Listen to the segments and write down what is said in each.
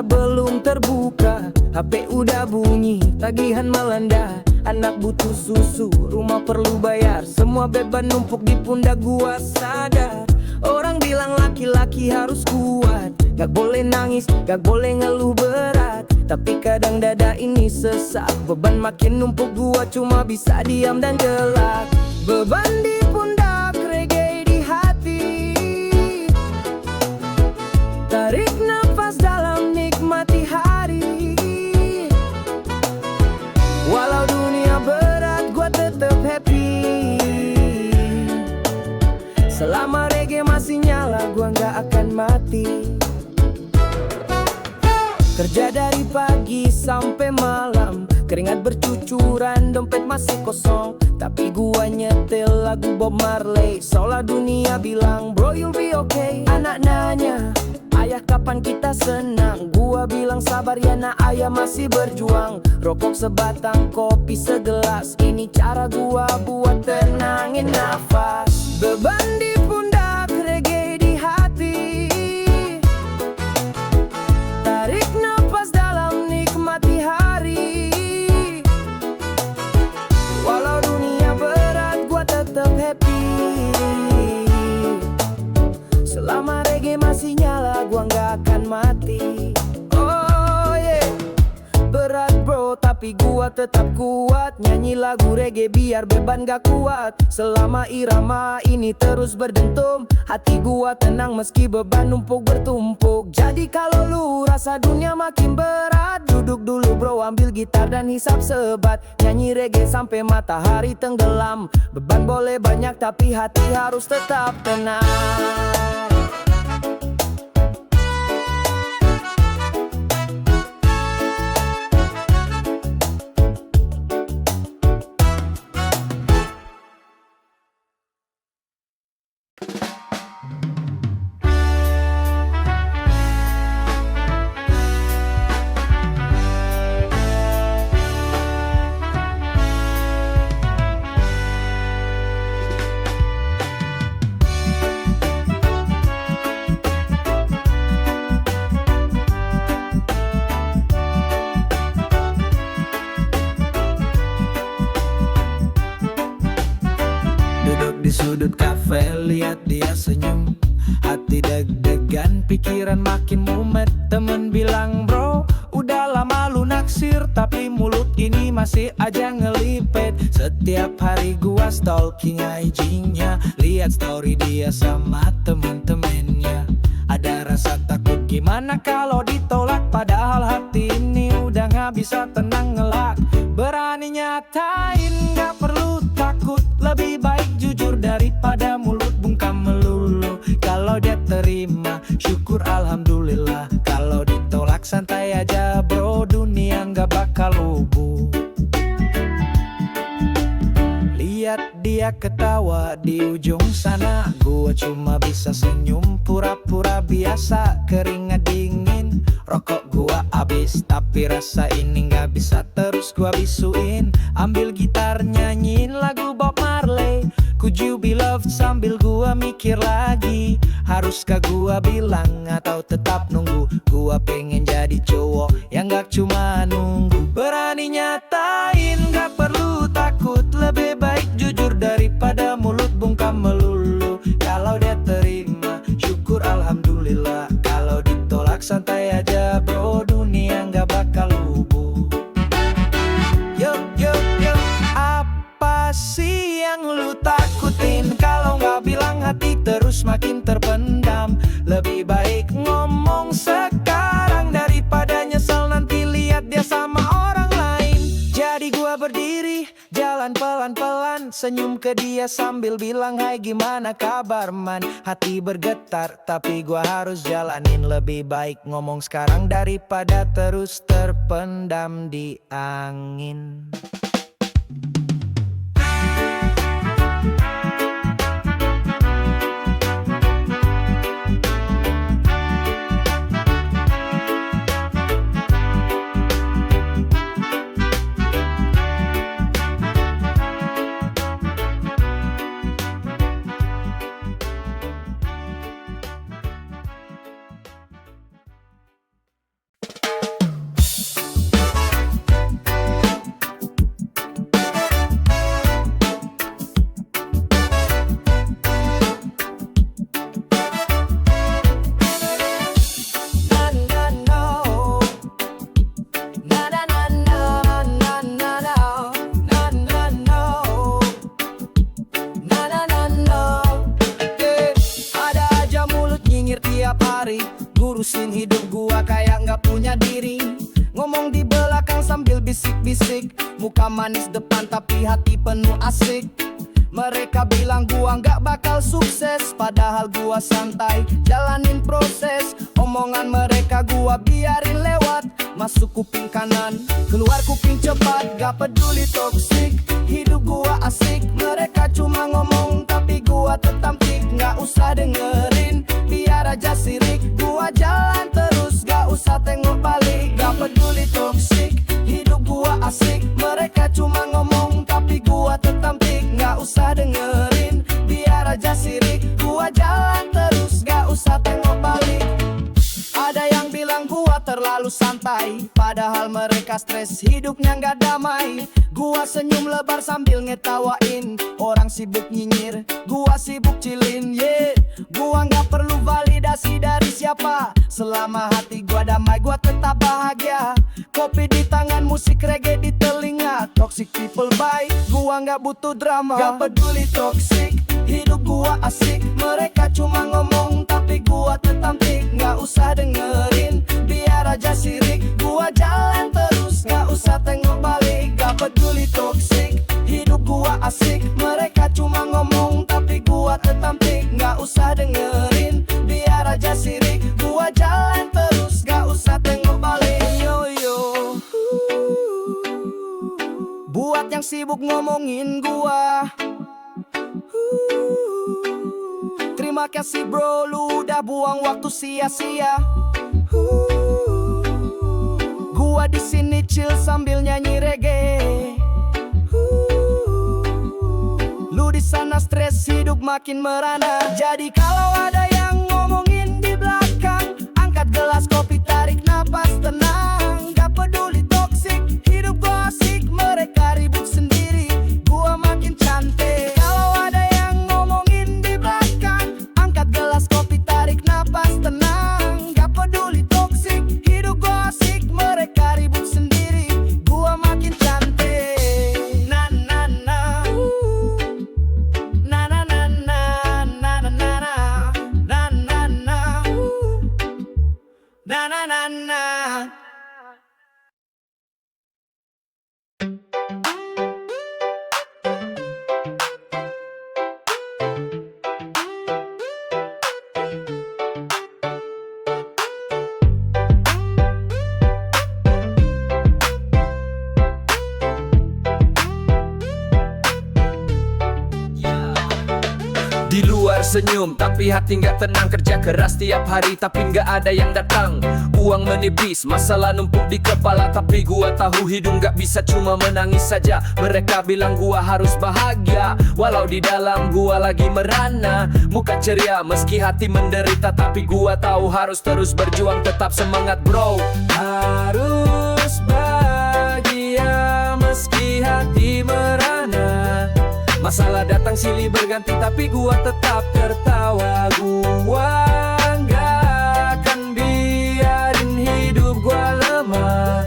pulsa belum terbuka, HP udah bunyi, tagihan melanda. Anak butuh susu, rumah perlu bayar, semua beban numpuk di pundak gua sadar. Orang bilang laki-laki harus kuat, gak boleh nangis, gak boleh ngeluh berat. Tapi kadang dada ini sesak, beban makin numpuk gua cuma bisa diam dan gelak. Beban di pundak, reggae di hati. Tarik nafas dalam, nikmati hari. Walau dunia berat, gua tetap happy. Selama reggae masih nyala, gua gak akan mati. Kerja dari pagi sampai malam, keringat bercucuran, dompet masih kosong. Tapi gua nyetel lagu Bob Marley. Seolah dunia bilang, bro you'll be okay. Anak nanya, ayah kapan kita senang? Gua bilang sabar ya nak, ayah masih berjuang. Rokok sebatang, kopi segelas, ini cara gua buat tenangin nafas. Beban di pundak, reggae di hati. Tarik nafas dalam, nikmati hari. Walau dunia berat, gua tetap happy. Selama reggae masih nyala, gua gak akan mati. Oh yeah. Berat bro, tapi gua tetap kuat. Nyanyi lagu reggae biar beban gak kuat. Selama irama ini terus berdentum, hati gua tenang meski beban numpuk bertumpuk. Jadi kalau lu rasa dunia makin berat, duduk dulu bro, ambil gitar dan hisap sebat. Nyanyi reggae sampai matahari tenggelam. Beban boleh banyak tapi hati harus tetap tenang. Sudut kafe, lihat dia senyum. Hati deg-degan, pikiran makin mumet. Temen bilang bro, udah lama lu naksir, tapi mulut ini masih aja ngelipet. Setiap hari gua stalking IG-nya, lihat story dia sama temen-temennya. Ada rasa takut, gimana kalau ditolak? Padahal hati ini udah gak bisa tenang ngelak. Berani nyatain, gak perlu takut. Lebih baik jujur daripada mulut bungkam melulu. Kalau dia terima, syukur alhamdulillah. Kalau ditolak santai aja bro, dunia gak bakal rubuh. Lihat dia ketawa di ujung sana, gua cuma bisa senyum pura-pura biasa. Keringat dingin, rokok gua habis, tapi rasa ini gak bisa terus gua bisuin. Ambil gitar nyanyiin lagu Bob Marley, Could You Be Loved, sambil gua mikir lagi. Haruskah gua bilang atau tetap nunggu? Gua pengen jadi cowok yang gak cuma nunggu. Berani nyatain, gak perlu takut. Lebih baik jujur daripada mulut bungkam melulu. Kalau dia terima, syukur alhamdulillah. Kalau ditolak santai aja bro, dunia gak bakal rubuh. Yo yo yo, apa sih yang lu takutin? Kalau gak bilang hati terus makin terpendam. Lebih baik ngomong sekarang daripada nyesel nanti lihat dia sama orang lain. Jadi gua berdiri, jalan pelan-pelan, senyum ke dia sambil bilang hai gimana kabar man. Hati bergetar tapi gua harus jalanin. Lebih baik ngomong sekarang daripada terus terpendam di angin. ngomong di belakang sambil bisik-bisik. Muka manis depan tapi hati penuh asik. Mereka bilang gua nggak bakal sukses, padahal gua santai jalanin proses. Omongan mereka gua biarin lewat, masuk kuping kanan, keluar kuping cepat. Gak peduli toksik, hidup gua asik. Mereka cuma ngomong tapi gua tetap tik. Nggak usah dengerin, biar aja sirik. Gua jalan terus, gak usah tengok balik. Gak peduli toksik, hidup gua asik. Mereka cuma ngomong tapi gua tetap tik. Nggak usah dengerin, biar aja sirik. Gua jalan terus, gak usah tengok balik. Ada yang bilang gua terlalu santai, padahal mereka stres, hidupnya nggak damai. Gua senyum lebar sambil ngetawain. Orang sibuk nyinyir, gua sibuk chillin, yeah. Gua nggak perlu validasi dari siapa. Selama hati gua damai, gua tetap bahagia. Kopi di tangan, musik reggae di telinga. Toxic people bye, gua nggak butuh drama. Gak peduli toxic, hidup gua asik. Mereka cuma ngomong tapi gua tetap tik. Nggak usah dengerin, biar aja sirik. Gua jalan terus, nggak usah tengok balik. Gak peduli toxic, hidup gua asik. Mereka cuma ngomong tapi gua tetap tik. Nggak usah dengerin, biar aja sirik. Gua jalan terus, gak usah tengok balik. Yo yo. Buat yang sibuk ngomongin gua, terima kasih bro, lu udah buang waktu sia-sia. Gua di sini chill sambil nyanyi reggae. Lu di sana stres, hidup makin merana. Jadi kalau ada yang ngomongin di belakang, angkat gelas kopi, tarik napas tenang. Gak peduli toksik, hidup gua asik. Mereka ribut sendiri, gua makin cantik. Kalau ada yang ngomongin di belakang, angkat gelas kopi, tarik napas tenang. Gak peduli toksik, hidup gua asik. Mereka ribut sendiri, gua makin cantik. Na na na, na na na na, na na na na, na na na, na na na na. Di luar senyum, tapi hati nggak tenang. Kerja keras tiap hari, tapi nggak ada yang datang. Uang menipis, masalah numpuk di kepala. Tapi gua tahu hidup nggak bisa cuma menangis saja. Mereka bilang gua harus bahagia, walau di dalam gua lagi merana. Muka ceria meski hati menderita, tapi gua tahu harus terus berjuang. Tetap semangat bro. Harus bahagia meski hati merana. Masalah datang silih berganti, tapi gua tetap tertawa. Gua nggak akan biarin hidup gua lemah.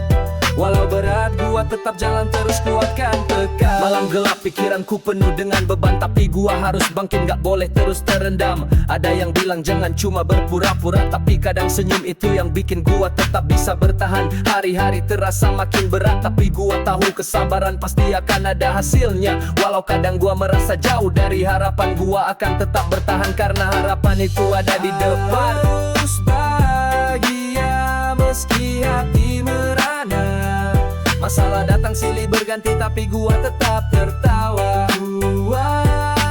Walau berat gua tetap jalan terus, kuatkan tekad. Malam gelap pikiranku penuh dengan beban, tapi gua harus bangkit, gak boleh terus terendam. Ada yang bilang jangan cuma berpura-pura, tapi kadang senyum itu yang bikin gua tetap bisa bertahan. Hari-hari terasa makin berat, tapi gua tahu kesabaran pasti akan ada hasilnya. Walau kadang gua merasa jauh dari harapan, gua akan tetap bertahan karena harapan itu ada di depan. Harus bahagia meski hati merana. Masalah datang silih berganti, tapi gua tetap tertawa. Gua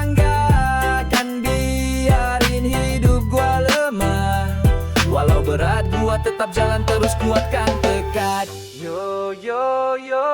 nggak akan biarin hidup gua lemah. Walau berat gua tetap jalan terus, kuatkan tekad. Yo yo yo.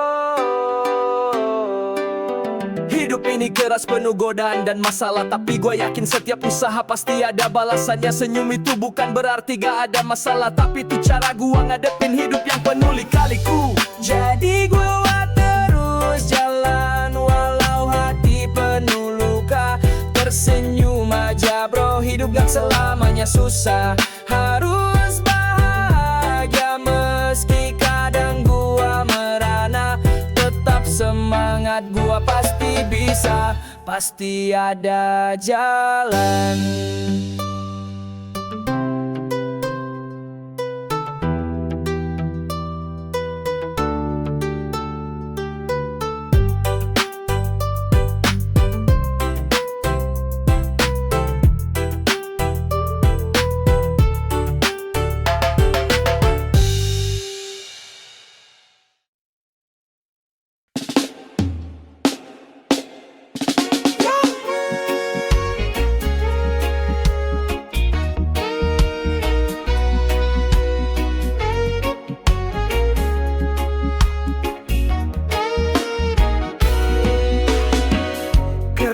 Hidup ini keras penuh godaan dan masalah, tapi gua yakin setiap usaha pasti ada balasannya. Senyum itu bukan berarti gak ada masalah, tapi itu cara gua ngadepin hidup yang penuh lika-liku. Jadi gua terus jalan walau hati penuh luka. Tersenyum aja bro, hidup gak selamanya susah. Harus bahagia meski kadang gua merana. Tetap semangat, gua pasti bisa, pasti ada jalan.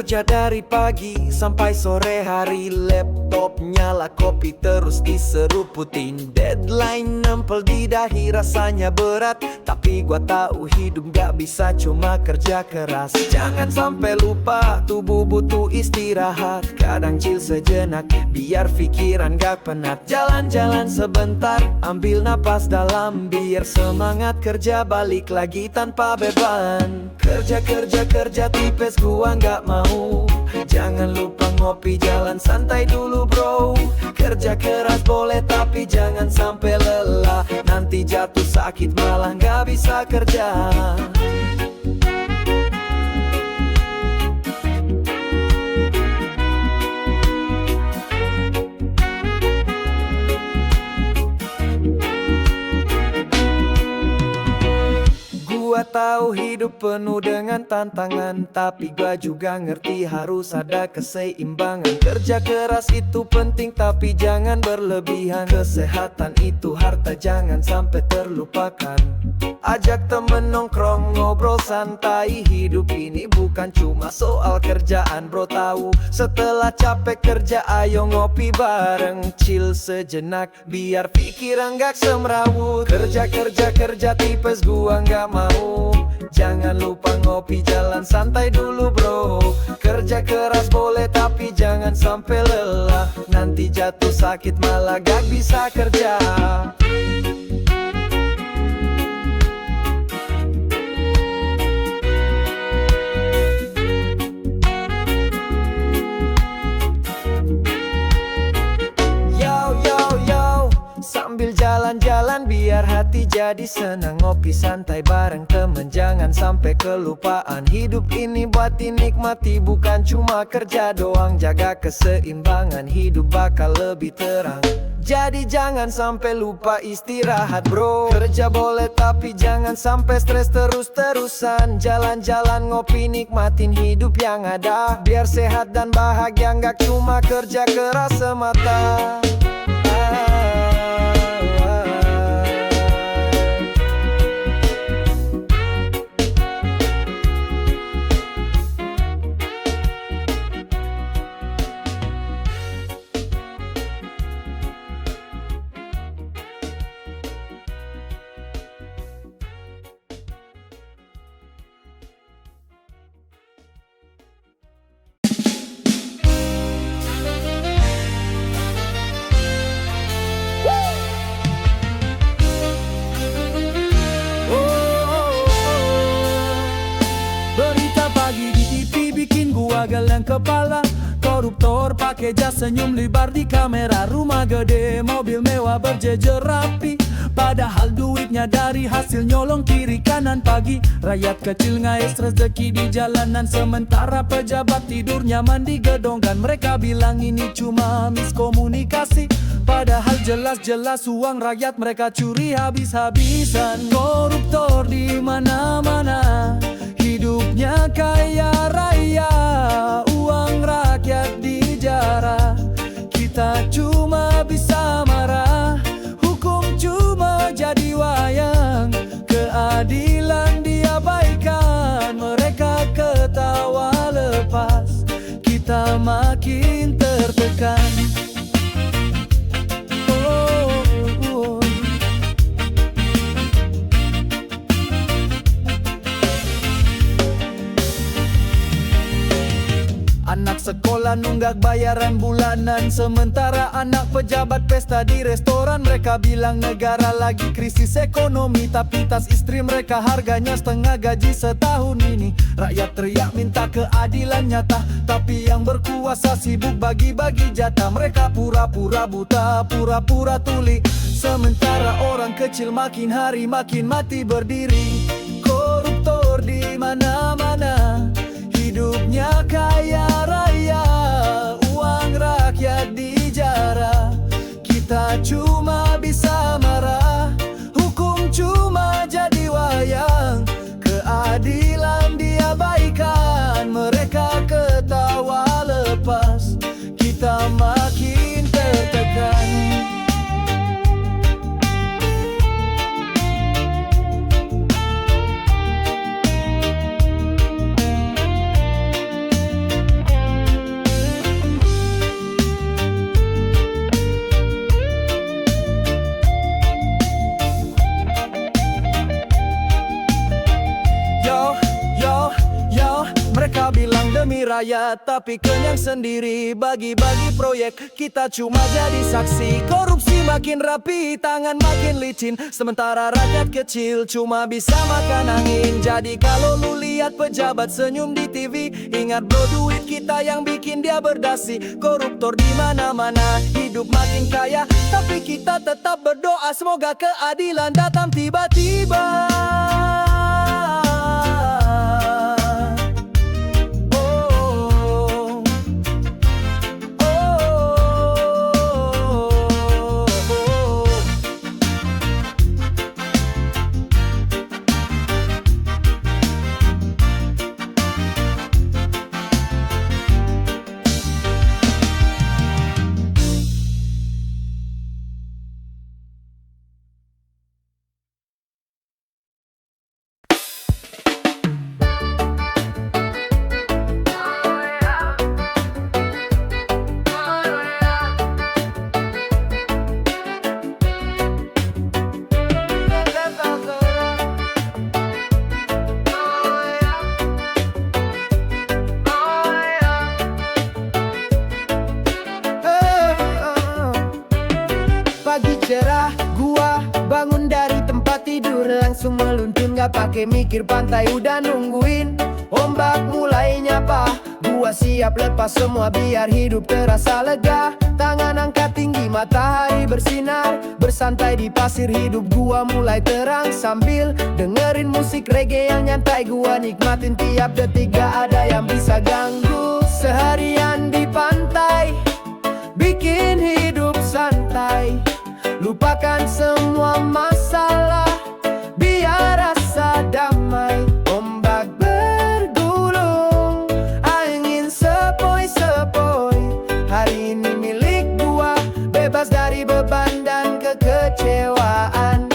Kerja dari pagi sampai sore hari, laptop nyala, kopi terus diseruputin. Deadline nempel di dahi, rasanya berat, tapi gua tahu hidup gak bisa cuma kerja keras. Jangan sampai lupa, tubuh butuh istirahat. Kadang chill sejenak, biar pikiran gak penat. Jalan-jalan sebentar, ambil napas dalam, biar semangat kerja balik lagi tanpa beban. Kerja tipes gua gak mau. Jangan lupa ngopi, jalan santai dulu bro. Kerja keras boleh tapi jangan sampai lelah. Nanti jatuh sakit malah gak bisa kerja. Gua tahu hidup penuh dengan tantangan, tapi gua juga ngerti harus ada keseimbangan. Kerja keras itu penting tapi jangan berlebihan. Kesehatan itu harta, jangan sampai terlupakan. Ajak temen nongkrong, ngobrol santai. Hidup ini bukan cuma soal kerjaan bro, tahu. Setelah capek kerja ayo ngopi bareng, chill sejenak biar pikiran gak semrawut. Kerja tipes gua gak mau. Jangan lupa ngopi, jalan santai dulu bro. Kerja keras boleh tapi jangan sampai lelah. Nanti jatuh sakit malah gak bisa kerja. Sambil jalan-jalan biar hati jadi senang. Ngopi santai bareng temen, jangan sampai kelupaan. Hidup ini buat dinikmati, bukan cuma kerja doang. Jaga keseimbangan, hidup bakal lebih terang. Jadi jangan sampai lupa istirahat bro. Kerja boleh tapi jangan sampai stres terus-terusan. Jalan-jalan ngopi, nikmatin hidup yang ada. Biar sehat dan bahagia, gak cuma kerja keras semata. Geleng kepala, koruptor pakai jas senyum lebar di kamera. Rumah gede, mobil mewah berjejer rapi, padahal duitnya dari hasil nyolong kiri kanan. Pagi rakyat kecil ngais rezeki di jalanan, sementara pejabat tidur nyaman di gedung. Dan mereka bilang ini cuma miskomunikasi, padahal jelas-jelas uang rakyat mereka curi habis-habisan. Koruptor di mana-mana, hidupnya kaya raya, uang rakyat dijarah. Kita cuma bisa marah, hukum cuma jadi wayang. Keadilan diabaikan, mereka ketawa lepas. Kita makin tertekan. Anak sekolah nunggak bayaran bulanan, sementara anak pejabat pesta di restoran. Mereka bilang negara lagi krisis ekonomi, tapi tas istri mereka harganya setengah gaji setahun ini. Rakyat teriak minta keadilan nyata, tapi yang berkuasa sibuk bagi-bagi jatah. Mereka pura-pura buta, pura-pura tuli, sementara orang kecil makin hari makin mati berdiri. Koruptor di mana-mana, hidupnya kaya raya, uang rakyat dijarah. Kita cuma bisa marah, hukum cuma jadi wayang. Keadilan diabaikan, mereka ketawa lepas. Kita makin tertekan. demi rakyat, tapi kenyang sendiri. Bagi-bagi proyek, kita cuma jadi saksi. Korupsi makin rapi, tangan makin licin, sementara rakyat kecil cuma bisa makan angin. Jadi kalau lu lihat pejabat senyum di TV, ingat bro, duit kita yang bikin dia berdasi. Koruptor di mana-mana, hidup makin kaya, tapi kita tetap berdoa semoga keadilan datang tiba-tiba. Pagi cerah, gua bangun dari tempat tidur, langsung meluncur gak pakai mikir, pantai udah nungguin. Ombak mulai nyapa, gua siap lepas semua biar hidup terasa lega. Tangan angkat tinggi, matahari bersinar, bersantai di pasir, hidup gua mulai terang. Sambil dengerin musik reggae yang nyantai, gua nikmatin tiap detik, gak ada yang bisa ganggu. Seharian di pantai, bikin hidup santai, lupakan semua masalah, biar rasa damai. Ombak bergulung, angin sepoi-sepoi, hari ini milik gua, bebas dari beban dan kekecewaan.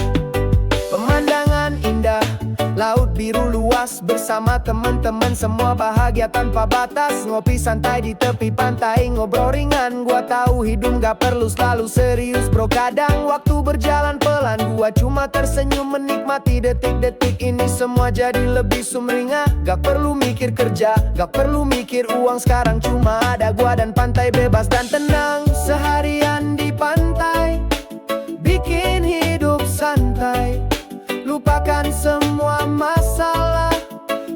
Pemandangan indah, laut biru luas, bersama teman-teman semua bahagia tanpa batas. Ngopi santai di tepi pantai, ngobrol ringan. Gua tahu hidup gak perlu selalu serius bro, kadang waktu berjalan pelan, gua cuma tersenyum menikmati detik-detik ini. Semua jadi lebih sumringah, gak perlu mikir kerja, gak perlu mikir uang. Sekarang cuma ada gua dan pantai, bebas dan tenang. Seharian di pantai, bikin hidup santai, lupakan semua masalah,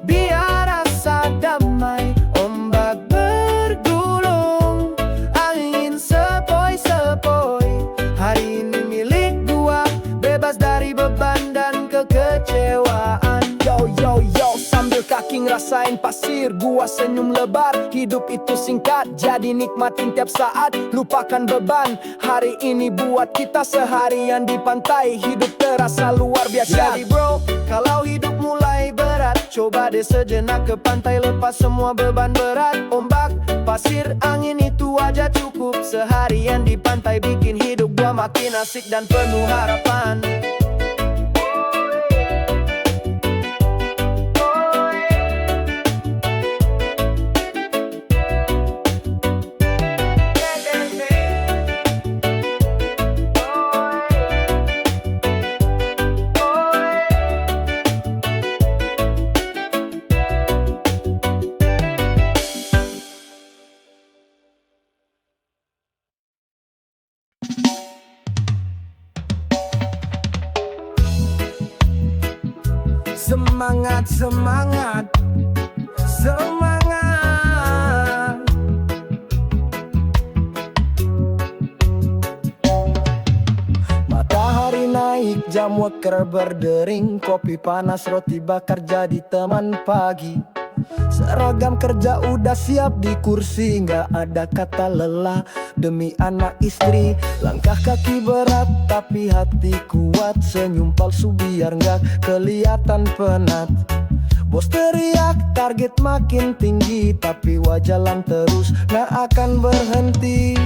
biar rasa damai. Ombak bergulung, angin sepoi-sepoi, hari ini milik gua, bebas dari beban dan kekecewaan. Yo yo yo, sambil kaki ngerasain pasir, gua senyum lebar. Hidup itu singkat, jadi nikmatin tiap saat, lupakan beban. Hari ini buat kita seharian di pantai, hidup terasa luar biasa. Jadi bro, kalau hidup mulai berat, coba deh sejenak ke pantai, lepas semua beban berat. Ombak, pasir, angin itu aja cukup. Seharian di pantai bikin hidup gua makin asik dan penuh harapan. Semangat, semangat, semangat. Matahari naik, jam waker berdering, kopi panas, roti bakar jadi teman pagi. Seragam kerja udah siap di kursi, nggak ada kata lelah demi anak istri. Langkah kaki berat tapi hati kuat, senyum palsu biar nggak kelihatan penat. Bos teriak target makin tinggi, tapi jalan terus nggak akan berhenti.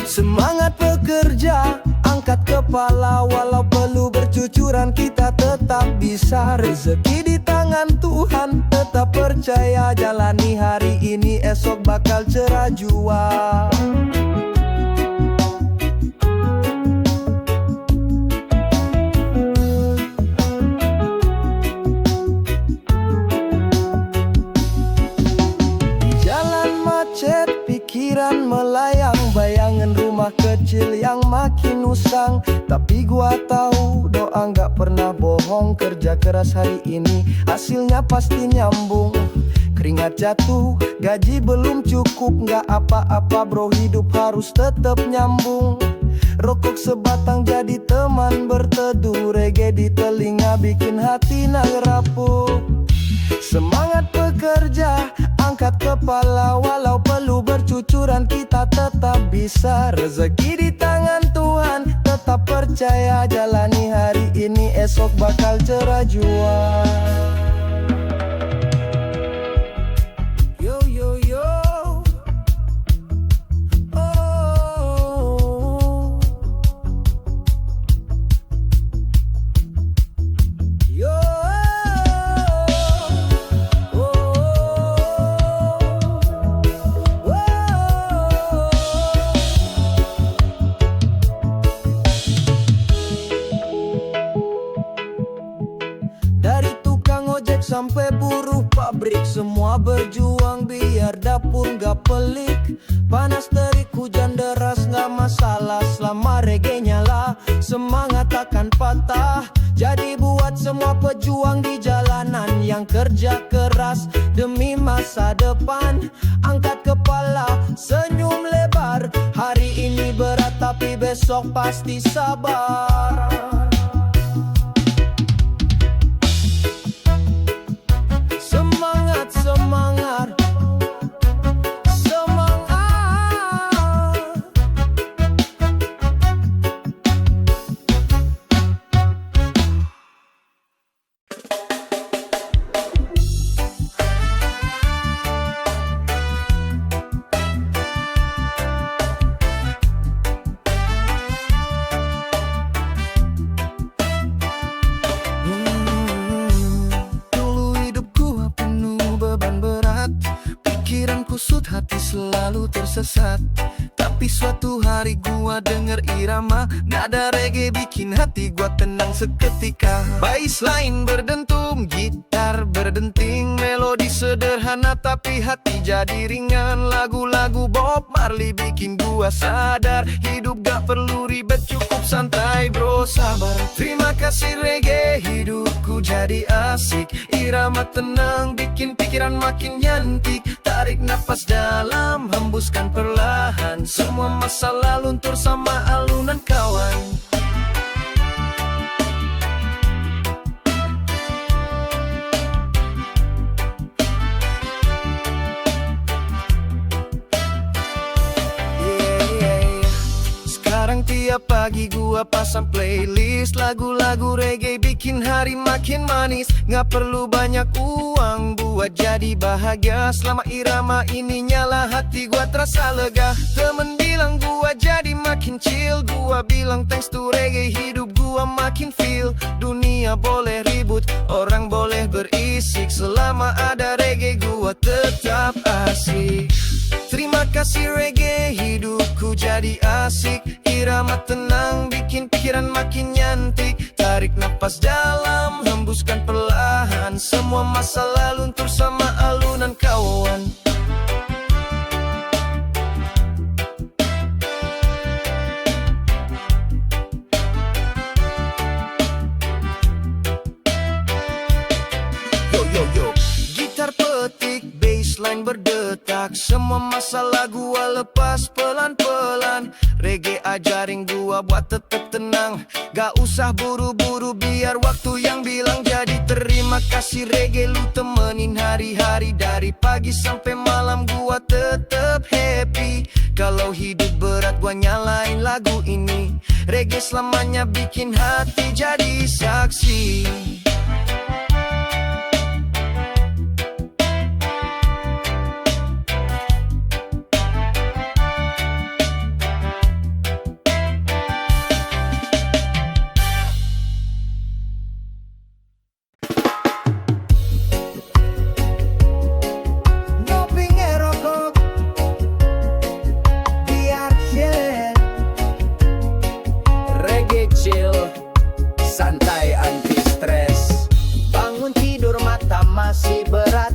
Semangat bekerja, angkat kepala, walau perlu bercucuran kita tetap bisa. Rezeki di tangan Tuhan, tetap percaya, jalani hari ini esok bakal cerah jua. usang. Tapi gua tahu doa nggak pernah bohong. Kerja keras hari ini hasilnya pasti nyambung. Keringat jatuh, gaji belum cukup, nggak apa-apa bro, hidup harus tetap nyambung. Rokok sebatang jadi teman berteduh, reggae di telinga bikin hati rapuh. Semangat bekerja, angkat kepala, walau perlu bercucuran kita tetap bisa. Rezeki di tangan Tuhan, tetap percaya, jalani hari ini esok bakal cerah jua. Yo yo yo. Oh. Yo. Dari tukang ojek sampai buruh pabrik, semua berjuang biar dapur gak pelik. Panas terik, hujan deras gak masalah, selama reggae nyala semangat takkan patah. Jadi buat semua pejuang di jalanan yang kerja keras demi masa depan, angkat kepala, senyum lebar. Hari ini berat tapi besok pasti sabar. Semangat, semangat, semangat. Dulu hidup gua penuh beban berat, pikiran kusut, hati selalu tersesat. Tapi suatu hari gua denger irama nada reggae bikin hati gua tenang seketika. Bassline berdentum, gitar berdenting, melodi sederhana tapi hati jadi ringan. Lagu-lagu Bob Marley bikin gua sadar, hidup gak perlu ribet, cukup santai bro, sabar. Terima kasih reggae, hidupku jadi asik. Irama tenang bikin pikiran makin nyantik. Tarik nafas dalam, hembuskan perlahan, semua masalah luntur sama alunan kawan. Sekarang tiap pagi gua pasang playlist lagu-lagu reggae bikin hari makin manis. Nggak perlu banyak uang buat jadi bahagia, selama irama ini nyala hati gua terasa lega. Temen bilang gua jadi makin chill, gua bilang thanks to reggae hidup gua makin feel. Dunia boleh ribut, orang boleh berisik, selama ada reggae gua tetap asik. Terima kasih reggae, hidupku jadi asik. Irama tenang bikin pikiran makin nyantik. Tarik nafas dalam, hembuskan perlahan, semua masalah luntur sama alunan kawan. Yo yo yo. Gitar petik, bassline berdetak, semua masalah gua lepas pelan-pelan. Reggae ajarin gua buat tetap tenang, gak usah buru-buru biar waktu yang bilang. Jadi terima kasih reggae, lu temenin hari-hari. Dari pagi sampai malam gua tetap happy. Kalau hidup berat gua nyalain lagu ini. Reggae selamanya bikin hati jadi saksi. Santai anti stres, Bangun tidur mata masih berat,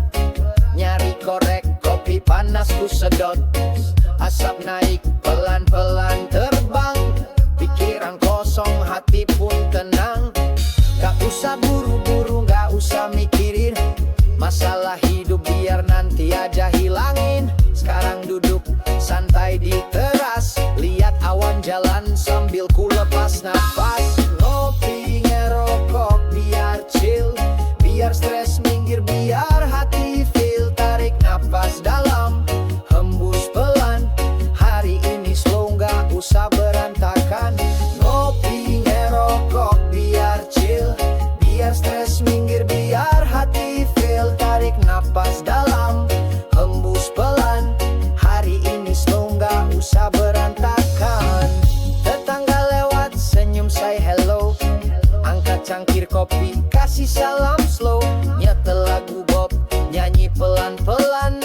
nyari korek kopi panas ku sedot. Asap naik pelan-pelan terbang, pikiran kosong, hati pun tenang. Gak usah buru-buru, gak usah mikirin masalah hidup, biar nanti aja hilangin. Sekarang duduk santai di teras, lihat awan jalan sambil ku lepas nafas. Ngopi ngerokok biar chill, biar stres minggir, biar hati feel. Tarik nafas dalam, hembus pelan. Hari ini slow, gak usah berantakan. Ngopi ngerokok biar chill, biar stres minggir, biar hati feel. Tarik nafas dalam, hembus pelan. Hari ini slow, gak usah berantakan. Tetangga lewat, senyum say hello. Angkat cangkir kopi, kasih salam slow. Nyetel lagu Bob, nyanyi pelan-pelan.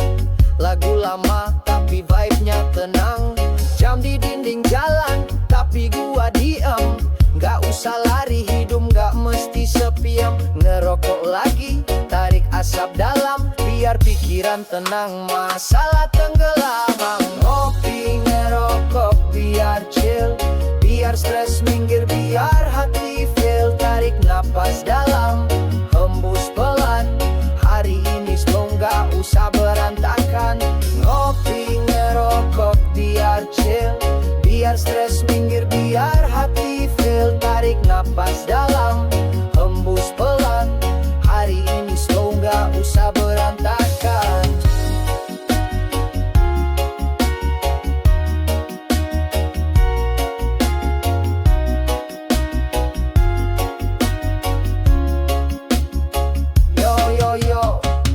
Lagu lama tapi vibe-nya tenang. Jam di dinding jalan, tapi gua diam. Gak usah lari, hidup gak mesti sepiam. Ngerokok lagi, tarik asap dalam, biar pikiran tenang, masalah tenggelam. Ngopi ngerokok biar chill, biar stres minggir, biar hati feel. Tarik napas dalam, hembus pelan. Hari ini slow, gak usah berantakan. Ngopi ngerokok biar chill, biar stres minggir, biar hati feel. Tarik napas dalam, hembus pelan. Hari ini slow, gak usah berantakan. Yo yo yo,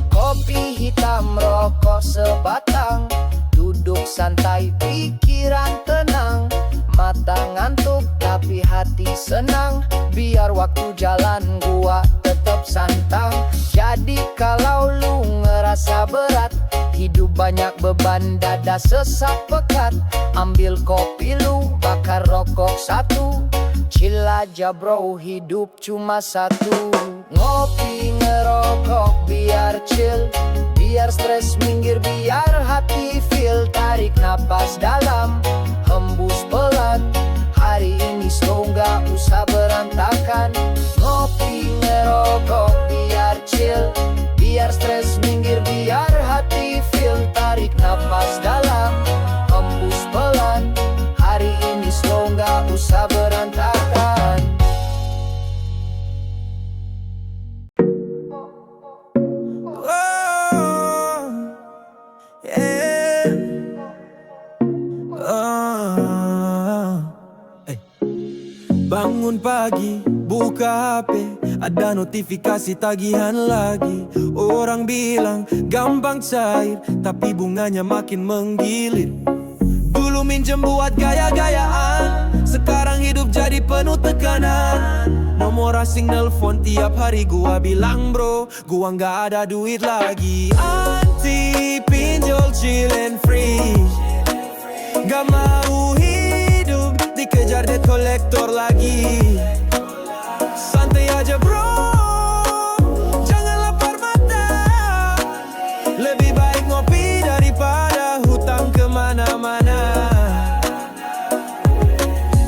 kopi hitam, rokok sebatang. Duduk santai, pikiran tenang. Mata ngantuk tapi hati senang, biar waktu jalan gua tetap santang. Jadi kalau lu ngerasa berat, hidup banyak beban, dada sesak pekat. Ambil kopi lu, bakar rokok satu. Chill aja bro, hidup cuma satu. Ngopi ngerokok biar chill, biar stres minggir, biar hati feel. Tarik napas dalam, hembus pelan. Hari ini slow, gak usah berantakan. Ngopi ngerokok biar chill, biar stres minggir, biar hati feel. Tarik napas dalam, hembus pelan. Hari ini slow, gak usah berantakan. Bangun pagi, buka HP, ada notifikasi tagihan lagi. Orang bilang gampang cair, tapi bunganya makin menggiliat. Dulu minjem buat gaya-gayaan, sekarang hidup jadi penuh tekanan. Nomor asing nelpon tiap hari, gua bilang bro, gua nggak ada duit lagi. Anti pinjol, chill and free. Gak mau hidup dikejar debt collector lagi. Santai aja bro, jangan lapar mata. Lebih baik ngopi daripada hutang kemana-mana.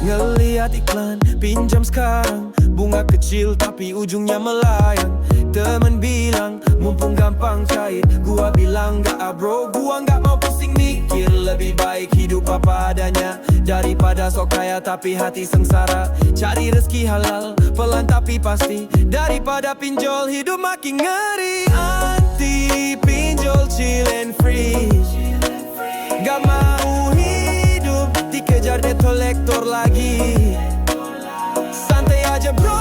Ngeliat iklan pinjam sekarang, bunga kecil tapi ujungnya melayang. Temen bilang mumpung gampang cair, gua bilang gak bro, gua gak mau pusing mikir. Lebih baik hidup apa adanya daripada sok kaya tapi hati sengsara. Cari rezeki halal, pelan tapi pasti, daripada pinjol hidup makin ngeri. Anti pinjol, chill and free. Gak mau hidup dikejar debt collector lagi. Santai aja bro,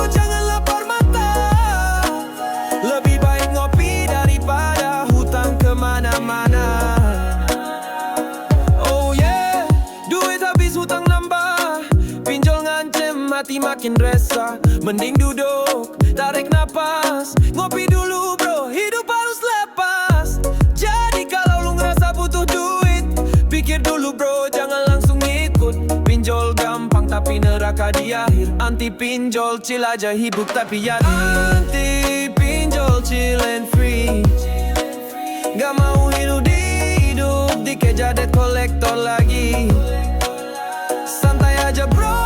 jangan lapar mata. Lebih baik ngopi daripada hutang kemana-mana. Oh yeah, duit habis hutang nambah, pinjol ngancem hati makin resah. Mending duduk, tarik napas, ngopi dulu bro, hidup harus lepas. Jadi kalau lu ngerasa butuh duit, pikir dulu bro, jangan langsung ikut. Pinjol gampang tapi neraka di akhir. Anti pinjol, chill aja hidup tapi ya. Anti pinjol, chill and free. Gak mau hidup dikejar debt collector lagi. Santai aja bro,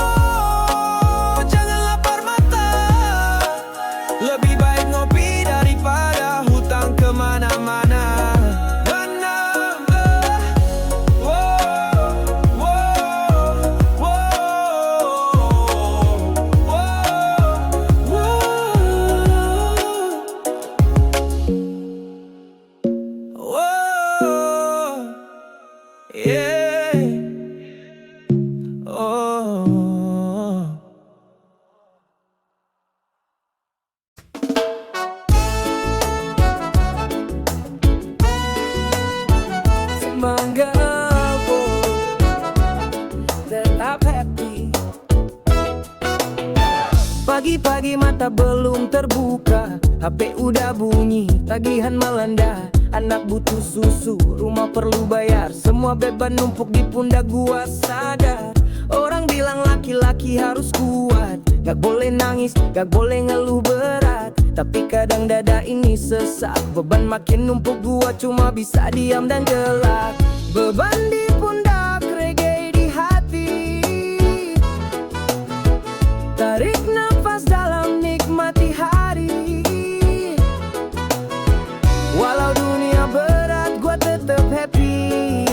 Pagi-pagi mata belum terbuka, HP udah bunyi, tagihan melanda. Anak butuh susu, rumah perlu bayar, semua beban numpuk di pundak gua sadar. Orang bilang laki-laki harus kuat, gak boleh nangis, gak boleh ngeluh berat. Tapi kadang dada ini sesak, beban makin numpuk gua cuma bisa diam dan gelak. Beban di pundak, reggae di hati. Tarik nafas dalam, nikmati hari. Walau dunia berat, gua tetap happy.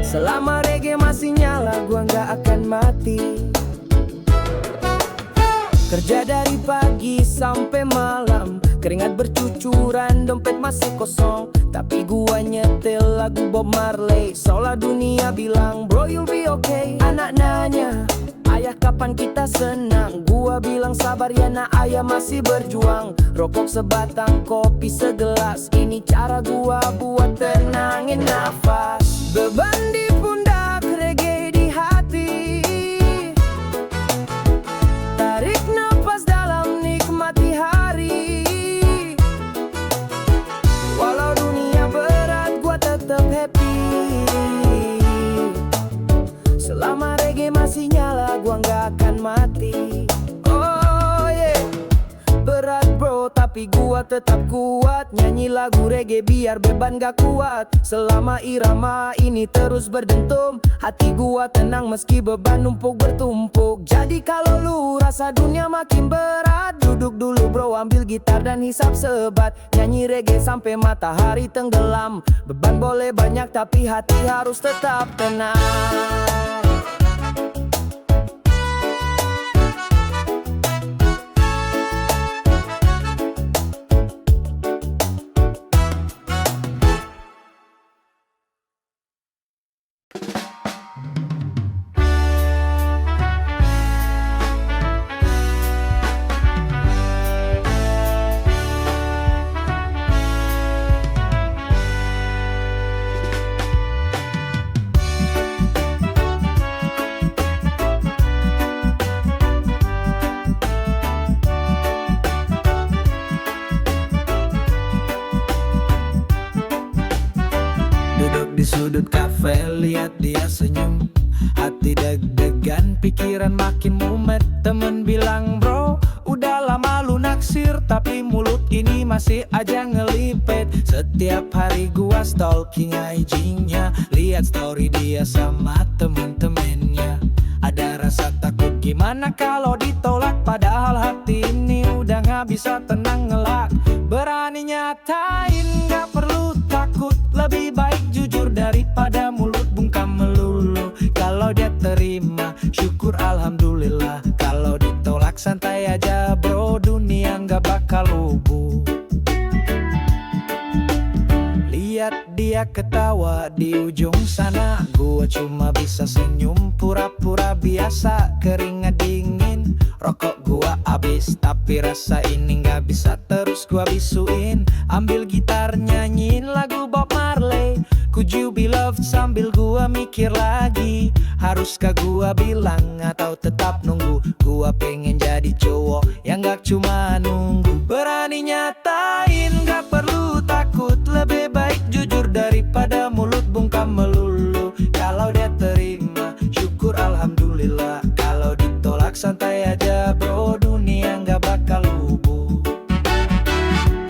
Selama reggae masih nyala, gua gak akan mati. Kerja dari pagi sampai malam, keringat bercucuran, dompet masih kosong. Tapi gua nyetel lagu Bob Marley, seolah dunia bilang, bro you'll be okay. Anak nanya, ayah kapan kita senang? Gua bilang sabar ya nak, ayah masih berjuang. Rokok sebatang, kopi segelas, ini cara gua buat tenangin nafas. Beban di pundak, reggae di hati. Tarik nafas dalam, nikmati hari. Walau dunia berat, gua tetap happy. Selama reggae masih nyala, gua gak akan mati. Oh yeah. Berat bro, tapi gua tetap kuat. Nyanyi lagu reggae biar beban gak kuat. Selama irama ini terus berdentum, hati gua tenang meski beban numpuk bertumpuk. Jadi kalau lu rasa dunia makin berat, duduk dulu bro, ambil gitar dan hisap sebat. Nyanyi reggae sampai matahari tenggelam. Beban boleh banyak tapi hati harus tetap tenang. Duduk di sudut kafe, lihat dia senyum. Hati deg-degan, pikiran makin mumet. Temen bilang bro, udah lama lu naksir, tapi mulut ini masih aja ngelipet. Setiap hari gua stalking IG-nya, lihat story dia sama temen-temennya. Ada rasa takut, gimana kalau ditolak? Padahal hati ini udah gak bisa tenang ngelak. Berani nyatain, gak perlu takut. Lebih baik jujur daripada mulut bungkam melulu. Kalau dia terima, syukur alhamdulillah. Kalau ditolak santai aja bro, dunia gak bakal lubuh. Lihat dia ketawa di ujung sana, gua cuma bisa senyum pura-pura biasa. Keringat dingin, rokok gua habis, tapi rasa ini gak bisa terus gua bisuin. Ambil gitar nyanyiin lagu Bob Marley, Could you be loved, sambil gua mikir lagi, haruskah gua bilang atau tetap nunggu? Gua pengen jadi cowok yang gak cuma nunggu. Berani nyatain, gak perlu takut. Lebih baik jujur daripada mulut bungkam melulu. Kalau dia terima, syukur alhamdulillah. Kalau ditolak santai aja bro, dunia gak bakal lubuh.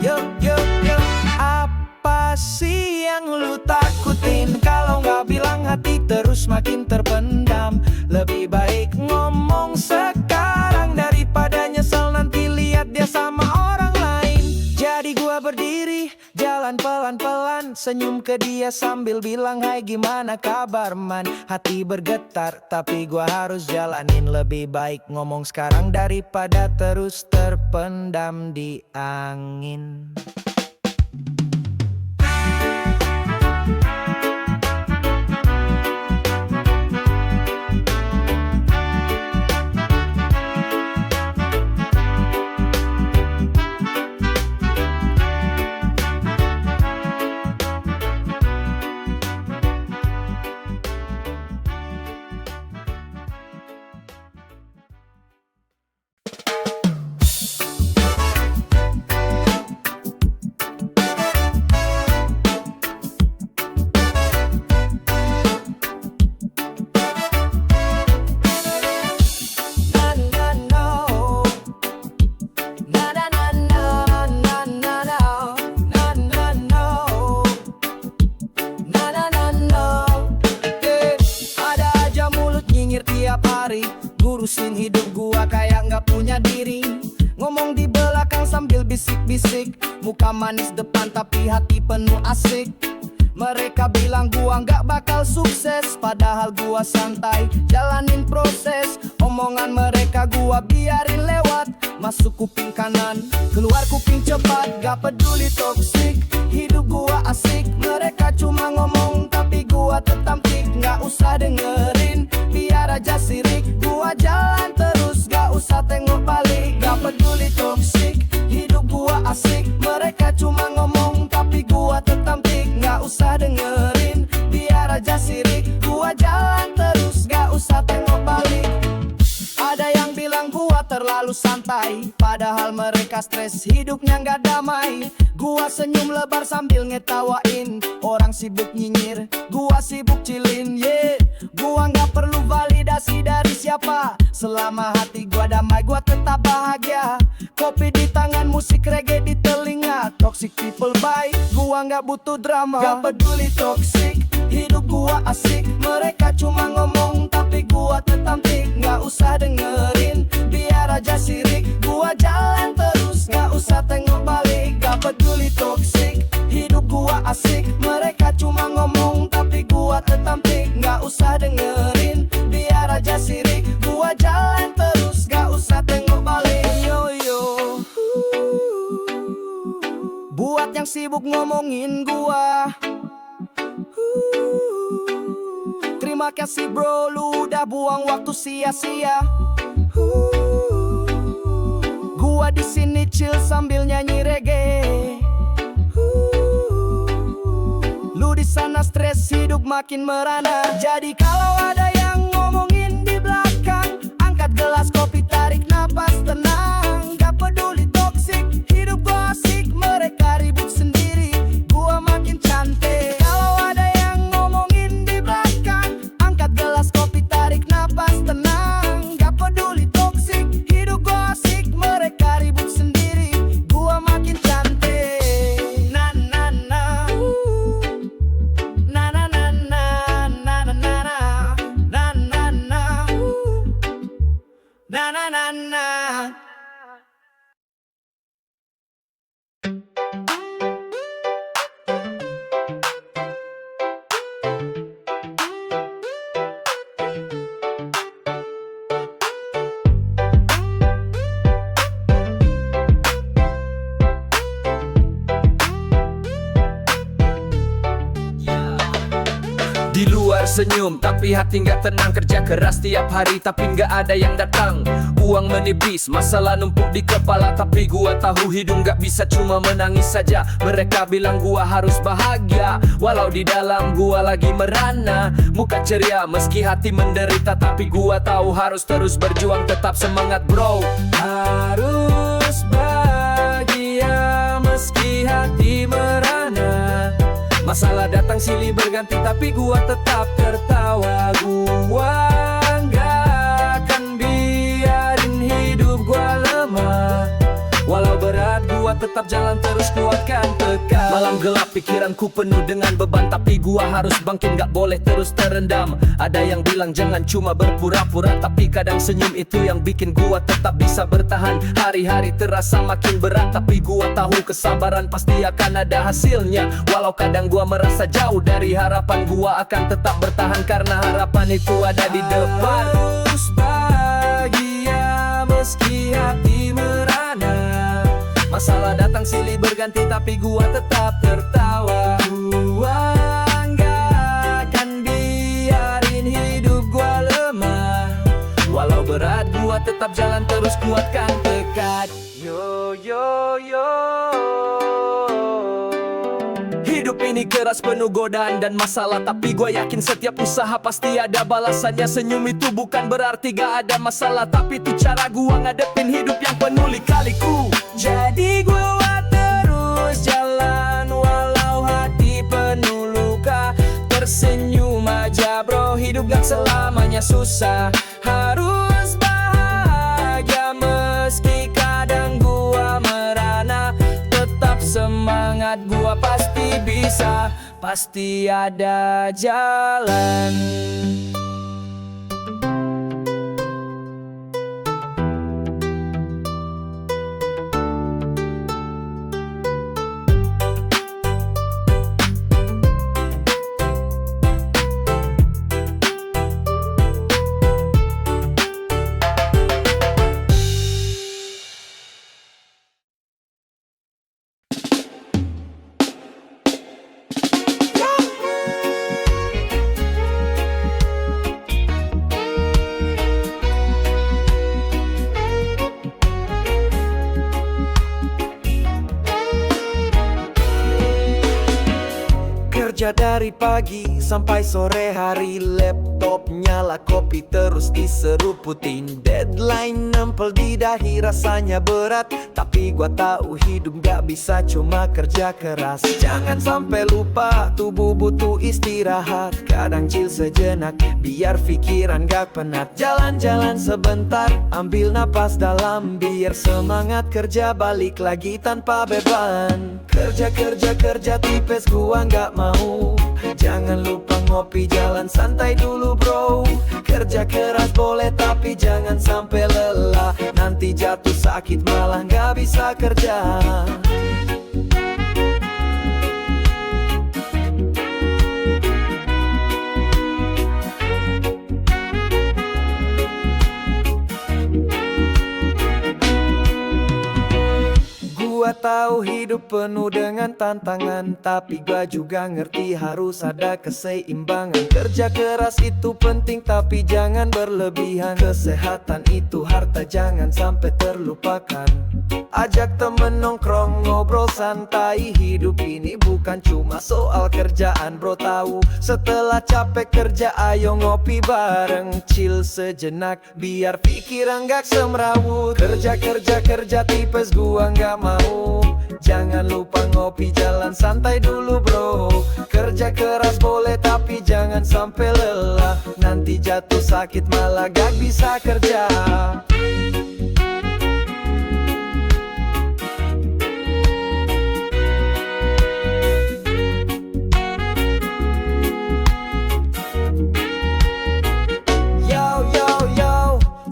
Yo yo yo, apa sih yang lu takutin? Kalau gak bilang hati terus makin terpendam. Lebih baik ngomong sekarang daripada nyesel nanti lihat dia sama orang lain. Jadi gua berdiri, jalan pelan-pelan, senyum ke dia sambil bilang hai gimana kabar man. Hati bergetar tapi gua harus jalanin. Lebih baik ngomong sekarang daripada terus terpendam di angin. berbisik-bisik. Muka manis depan tapi hati penuh asik. Mereka bilang gua nggak bakal sukses, padahal gua santai jalanin proses. Omongan mereka gua biarin lewat, masuk kuping kanan, keluar kuping cepat. Gak peduli toksik, hidup gua asik. Mereka cuma ngomong tapi gua tetap tik. Gak usah dengerin, biar aja sirik. Gua jalan terus, gak usah tengok balik. Gak peduli toksik, hidup gua asik. Mereka cuma ngomong tapi gua tetap tik. Gak usah dengerin, biar aja sirik. Gua jalan terus, gak usah tengok balik. Ada yang bilang gua terlalu santai, padahal mereka stres, hidupnya gak damai. Gua senyum lebar sambil ngetawain. Orang sibuk nyinyir, gua sibuk chillin, yeah. Gua gak perlu validasi dari siapa. Selama hati gua damai, gua tetap bahagia. Kopi di tangan, musik reggae di telinga. Toxic people bye, gua gak butuh drama. Gak peduli toxic, hidup gua asik. Mereka cuma ngomong tapi gua tetap tik. Gak usah dengerin, biar aja sirik. Gua jalan terus, gak usah tengok balik. Gak peduli toksik, hidup gua asik. Mereka cuma ngomong tapi gua tetap tik. Gak usah dengerin, biar aja sirik. Gua jalan terus, gak usah tengok balik. Yo yo, buat yang sibuk ngomongin gua, terima kasih bro, lu udah buang waktu sia-sia. Gua di sini chill sambil nyanyi reggae. Lu di sana stres, hidup makin merana. Jadi kalau ada yang ngomongin di belakang, angkat gelas kopi, tarik napas tenang. Gak peduli toksik, hidup gua asik. Mereka ribut sendiri, gua makin cantik. Kalau ada yang ngomongin di belakang, angkat gelas kopi, tarik napas tenang. Gak peduli toksik, hidup gua asik. Mereka ribut sendiri, gua makin cantik. Na na na, na na na na, na na na na, na na na, na na na na. Di luar senyum, tapi hati nggak tenang. Kerja keras tiap hari, tapi nggak ada yang datang. Uang menipis, masalah numpuk di kepala. Tapi gua tahu hidup nggak bisa cuma menangis saja. Mereka bilang gua harus bahagia, walau di dalam gua lagi merana. Muka ceria meski hati menderita, tapi gua tahu harus terus berjuang. Tetap semangat bro. Harus bahagia meski hati merana. Masalah datang silih berganti, tapi gua tetap tertawa. Gua nggak akan biarin hidup gua lemah. Walau berat, gua tetap jalan terus, kuatkan tekad. Malam gelap, pikiranku penuh dengan beban, tapi gua harus bangkit, gak boleh terus terendam. Ada yang bilang jangan cuma berpura-pura, tapi kadang senyum itu yang bikin gua tetap bisa bertahan. Hari-hari terasa makin berat, tapi gua tahu kesabaran pasti akan ada hasilnya. Walau kadang gua merasa jauh dari harapan, gua akan tetap bertahan karena harapan itu ada di depan. Harus bahagia meski hati merana. Masalah datang silih berganti, tapi gua tetap tertawa. Gua nggak akan biarin hidup gua lemah. Walau berat, gua tetap jalan terus, kuatkan tekad. Yo yo yo. Hidup ini keras, penuh godaan dan masalah, tapi gue yakin setiap usaha pasti ada balasannya. Senyum itu bukan berarti gak ada masalah, tapi itu cara gue ngadepin hidup yang penuh lika-liku. Jadi gue terus jalan walau hati penuh luka. Tersenyum aja bro, hidup gak selamanya susah. Harus bahagia meski kadang gua merana. Tetap semangat, gua pasti bisa, pasti ada jalan. Kerja dari pagi sampai sore hari, laptop nyala, kopi terus diseruputin. Deadline nempel di dahi, rasanya berat, tapi gua tahu hidup gak bisa cuma kerja keras. Jangan sampai lupa, tubuh butuh istirahat. Kadang chill sejenak, biar pikiran gak penat. Jalan-jalan sebentar, ambil napas dalam, biar semangat kerja balik lagi tanpa beban. Kerja tipes gua gak mau. Jangan lupa ngopi, jalan santai dulu bro. Kerja keras boleh tapi jangan sampai lelah. Nanti jatuh sakit malah gak bisa kerja. Gua tahu hidup penuh dengan tantangan, tapi gua juga ngerti harus ada keseimbangan. Kerja keras itu penting tapi jangan berlebihan. Kesehatan itu harta, jangan sampai terlupakan. Ajak temen nongkrong, ngobrol santai. Hidup ini bukan cuma soal kerjaan bro, tahu. Setelah capek kerja ayo ngopi bareng, chill sejenak biar pikiran gak semrawut. Kerja tipes gua gak mau. Jangan lupa ngopi, jalan santai dulu bro. Kerja keras boleh tapi jangan sampai lelah. Nanti jatuh sakit malah gak bisa kerja.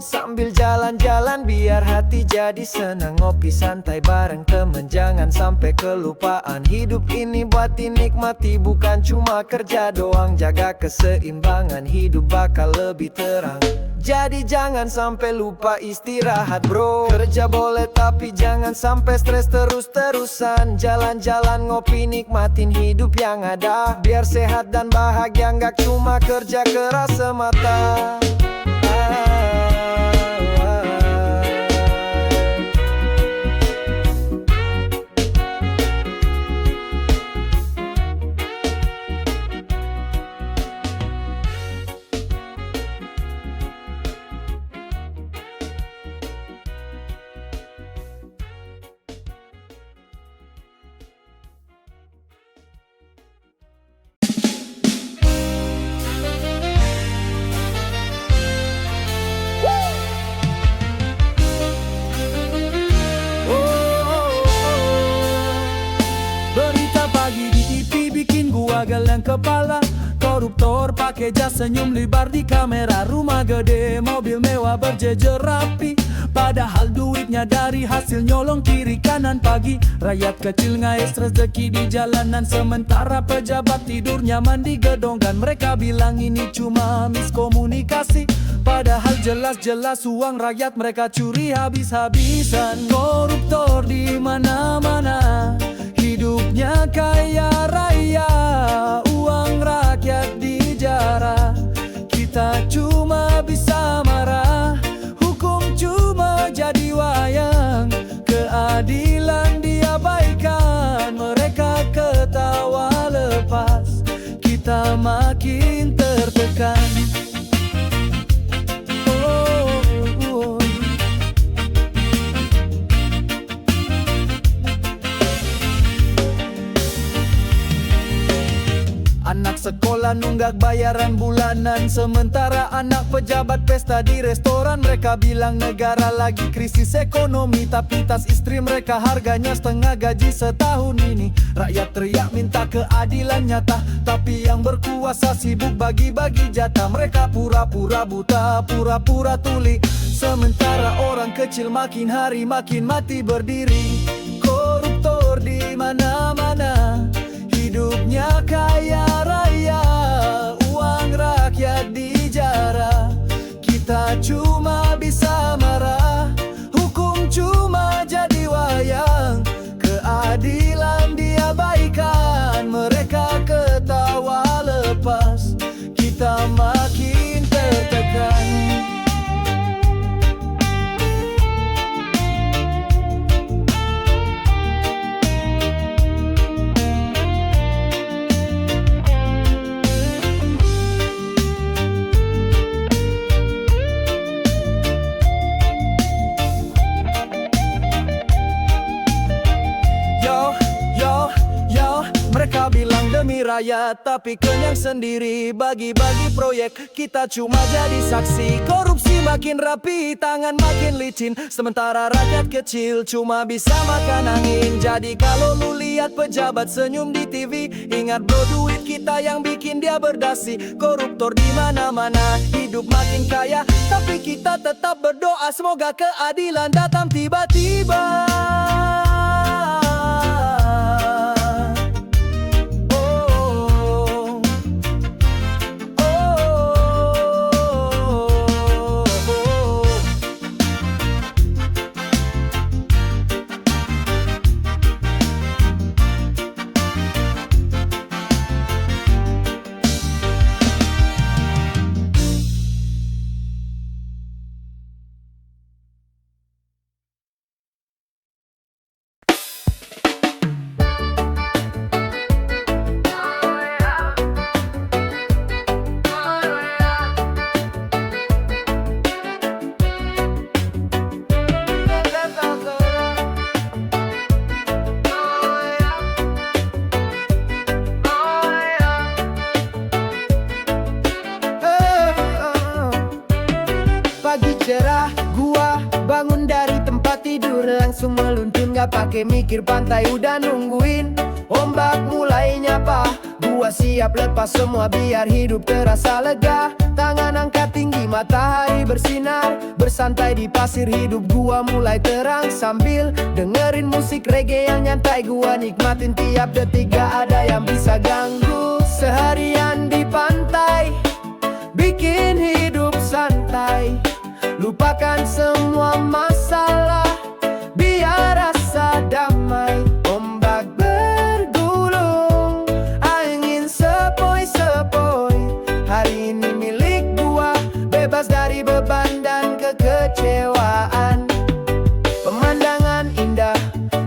Sambil jalan-jalan biar hati jadi senang. Ngopi santai bareng temen, jangan sampai kelupaan. Hidup ini buat dinikmati, bukan cuma kerja doang. Jaga keseimbangan, hidup bakal lebih terang. Jadi jangan sampai lupa istirahat bro. Kerja boleh tapi jangan sampai stres terus-terusan. Jalan-jalan ngopi, nikmatin hidup yang ada. Biar sehat dan bahagia, gak cuma kerja keras semata. Geleng kepala, koruptor pakai jas senyum lebar di kamera. Rumah gede, mobil mewah berjejer rapi, padahal duitnya dari hasil nyolong kiri kanan. Pagi rakyat kecil ngais rezeki di jalanan, sementara pejabat tidur nyaman di gedung. Dan mereka bilang ini cuma miskomunikasi, padahal jelas-jelas uang rakyat mereka curi habis-habisan. Koruptor di mana-mana, hidupnya kaya raya, uang rakyat dijarah. Kita cuma bisa marah, hukum cuma jadi wayang. Keadilan diabaikan, mereka ketawa lepas. Kita makin tertekan. Anak sekolah nunggak bayaran bulanan, sementara anak pejabat pesta di restoran. Mereka bilang negara lagi krisis ekonomi, tapi tas istri mereka harganya setengah gaji setahun ini. Rakyat teriak minta keadilan nyata, tapi yang berkuasa sibuk bagi-bagi jatah. Mereka pura-pura buta, pura-pura tuli, sementara orang kecil makin hari makin mati berdiri. Koruptor di mana-mana, hidupnya kaya raya, uang rakyat dijarah. Kita cuma bisa marah, hukum cuma jadi wayang. Keadilan diabaikan, mereka ketawa lepas. Kita makin tertekan. raya tapi kenyang sendiri. Bagi-bagi proyek kita cuma jadi saksi. Korupsi makin rapi, tangan makin licin, sementara rakyat kecil cuma bisa makan angin. Jadi kalau lu lihat pejabat senyum di TV, ingat bro, duit kita yang bikin dia berdasi. Koruptor di mana-mana, hidup makin kaya, tapi kita tetap berdoa semoga keadilan datang tiba-tiba. Pagi cerah, gua bangun dari tempat tidur, langsung meluncur gak pakai mikir, pantai udah nungguin. Ombak mulai nyapa, gua siap lepas semua biar hidup terasa lega. Tangan angkat tinggi, matahari bersinar, bersantai di pasir, hidup gua mulai terang. Sambil dengerin musik reggae yang nyantai, gua nikmatin tiap detik, gak ada yang bisa ganggu. Seharian di pantai, bikin hidup santai, lupakan semua masalah, biar rasa damai. Ombak bergulung, angin sepoi-sepoi, hari ini milik gua, bebas dari beban dan kekecewaan. Pemandangan indah,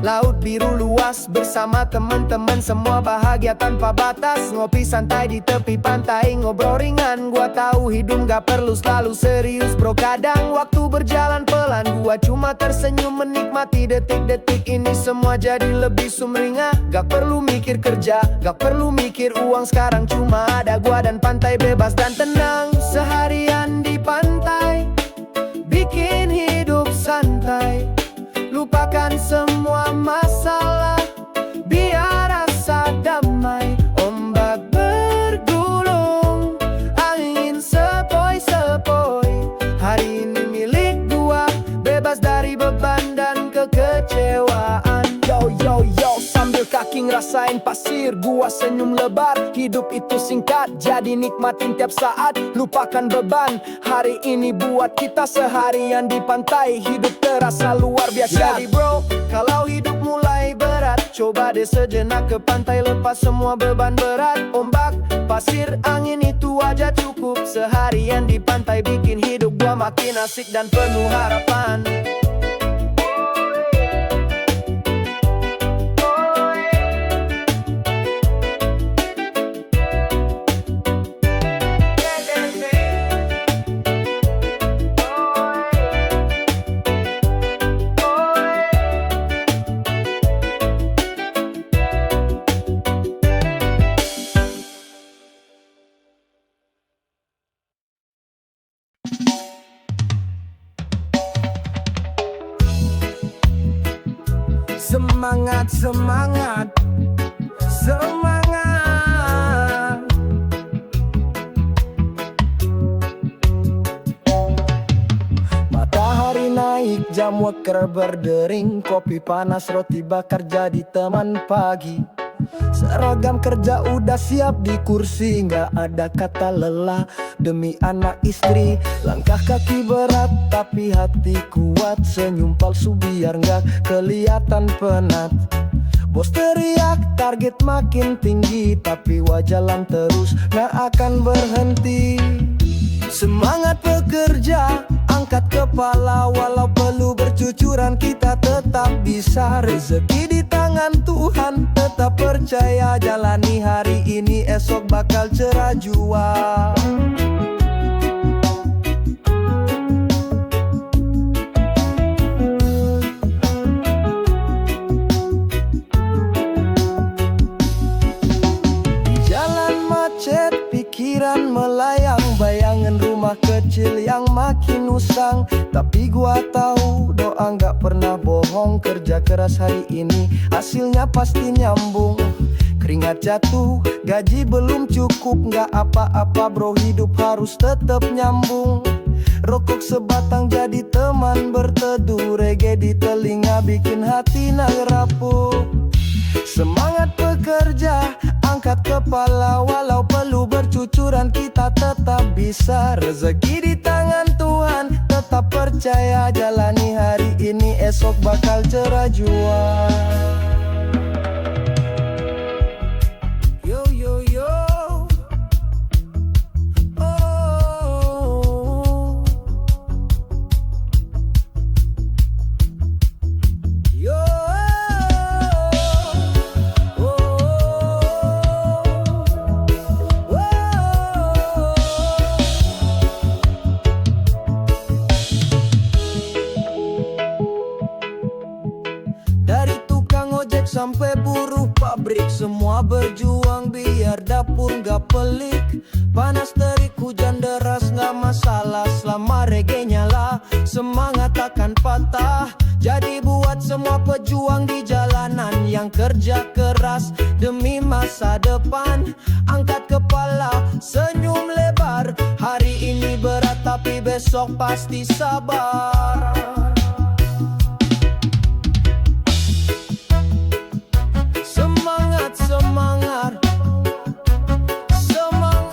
laut biru luas, bersama teman-teman semua bahagia tanpa batas. Ngopi santai di tepi pantai, ngobrol ringan, gua tahu hidup gak perlu selalu serius bro. Kadang waktu berjalan pelan, gua cuma tersenyum menikmati detik-detik ini. Semua jadi lebih sumringah, gak perlu mikir kerja, gak perlu mikir uang. Sekarang cuma ada gua dan pantai, bebas dan tenang. Seharian di pantai, bikin hidup santai, lupakan semua masalah, biar rasa damai. Ombak bergulung, angin sepoi-sepoi, hari ini milik gua, bebas dari beban dan kekecewaan. Yo yo yo, sambil kaki ngerasain pasir, gua senyum lebar. Hidup itu singkat, jadi nikmatin tiap saat, lupakan beban. Hari ini buat kita seharian di pantai, hidup terasa luar biasa. Jadi bro, kalau hidup mulai berat, coba deh sejenak ke pantai, lepas semua beban berat. Ombak, pasir, angin itu aja cukup. Seharian di pantai bikin hidup gua makin asik dan penuh harapan. Semangat, semangat, semangat. Matahari naik, jam weker berdering, kopi panas, roti bakar jadi teman pagi. Seragam kerja udah siap di kursi, nggak ada kata lelah demi anak istri. Langkah kaki berat tapi hati kuat, senyum palsu biar nggak kelihatan penat. Bos teriak target makin tinggi, tapi jalan terus nggak akan berhenti. Semangat bekerja, angkat kepala, walau perlu bercucuran kita tetap bisa. Rezeki di tangan Tuhan, tetap percaya, jalani hari ini esok bakal cerah jua. gua tahu doa nggak pernah bohong. Kerja keras hari ini hasilnya pasti nyambung. Keringat jatuh, gaji belum cukup, nggak apa-apa bro, hidup harus tetap nyambung. Rokok sebatang jadi teman berteduh, reggae di telinga bikin hati nak rapuh. Semangat bekerja, angkat kepala, walau perlu bercucuran kita tetap bisa. Rezeki di tangan Tuhan, tetap percaya, jalani hari ini esok bakal cerah jua. Yo yo yo. Dari tukang ojek sampai buruh pabrik, semua berjuang biar dapur gak pelik. Panas terik hujan deras gak masalah, selama reggae nyala semangat takkan patah. Jadi buat semua pejuang di jalanan yang kerja keras demi masa depan, angkat kepala, senyum lebar. Hari ini berat tapi besok pasti sabar. Semangat, semangat, semangat.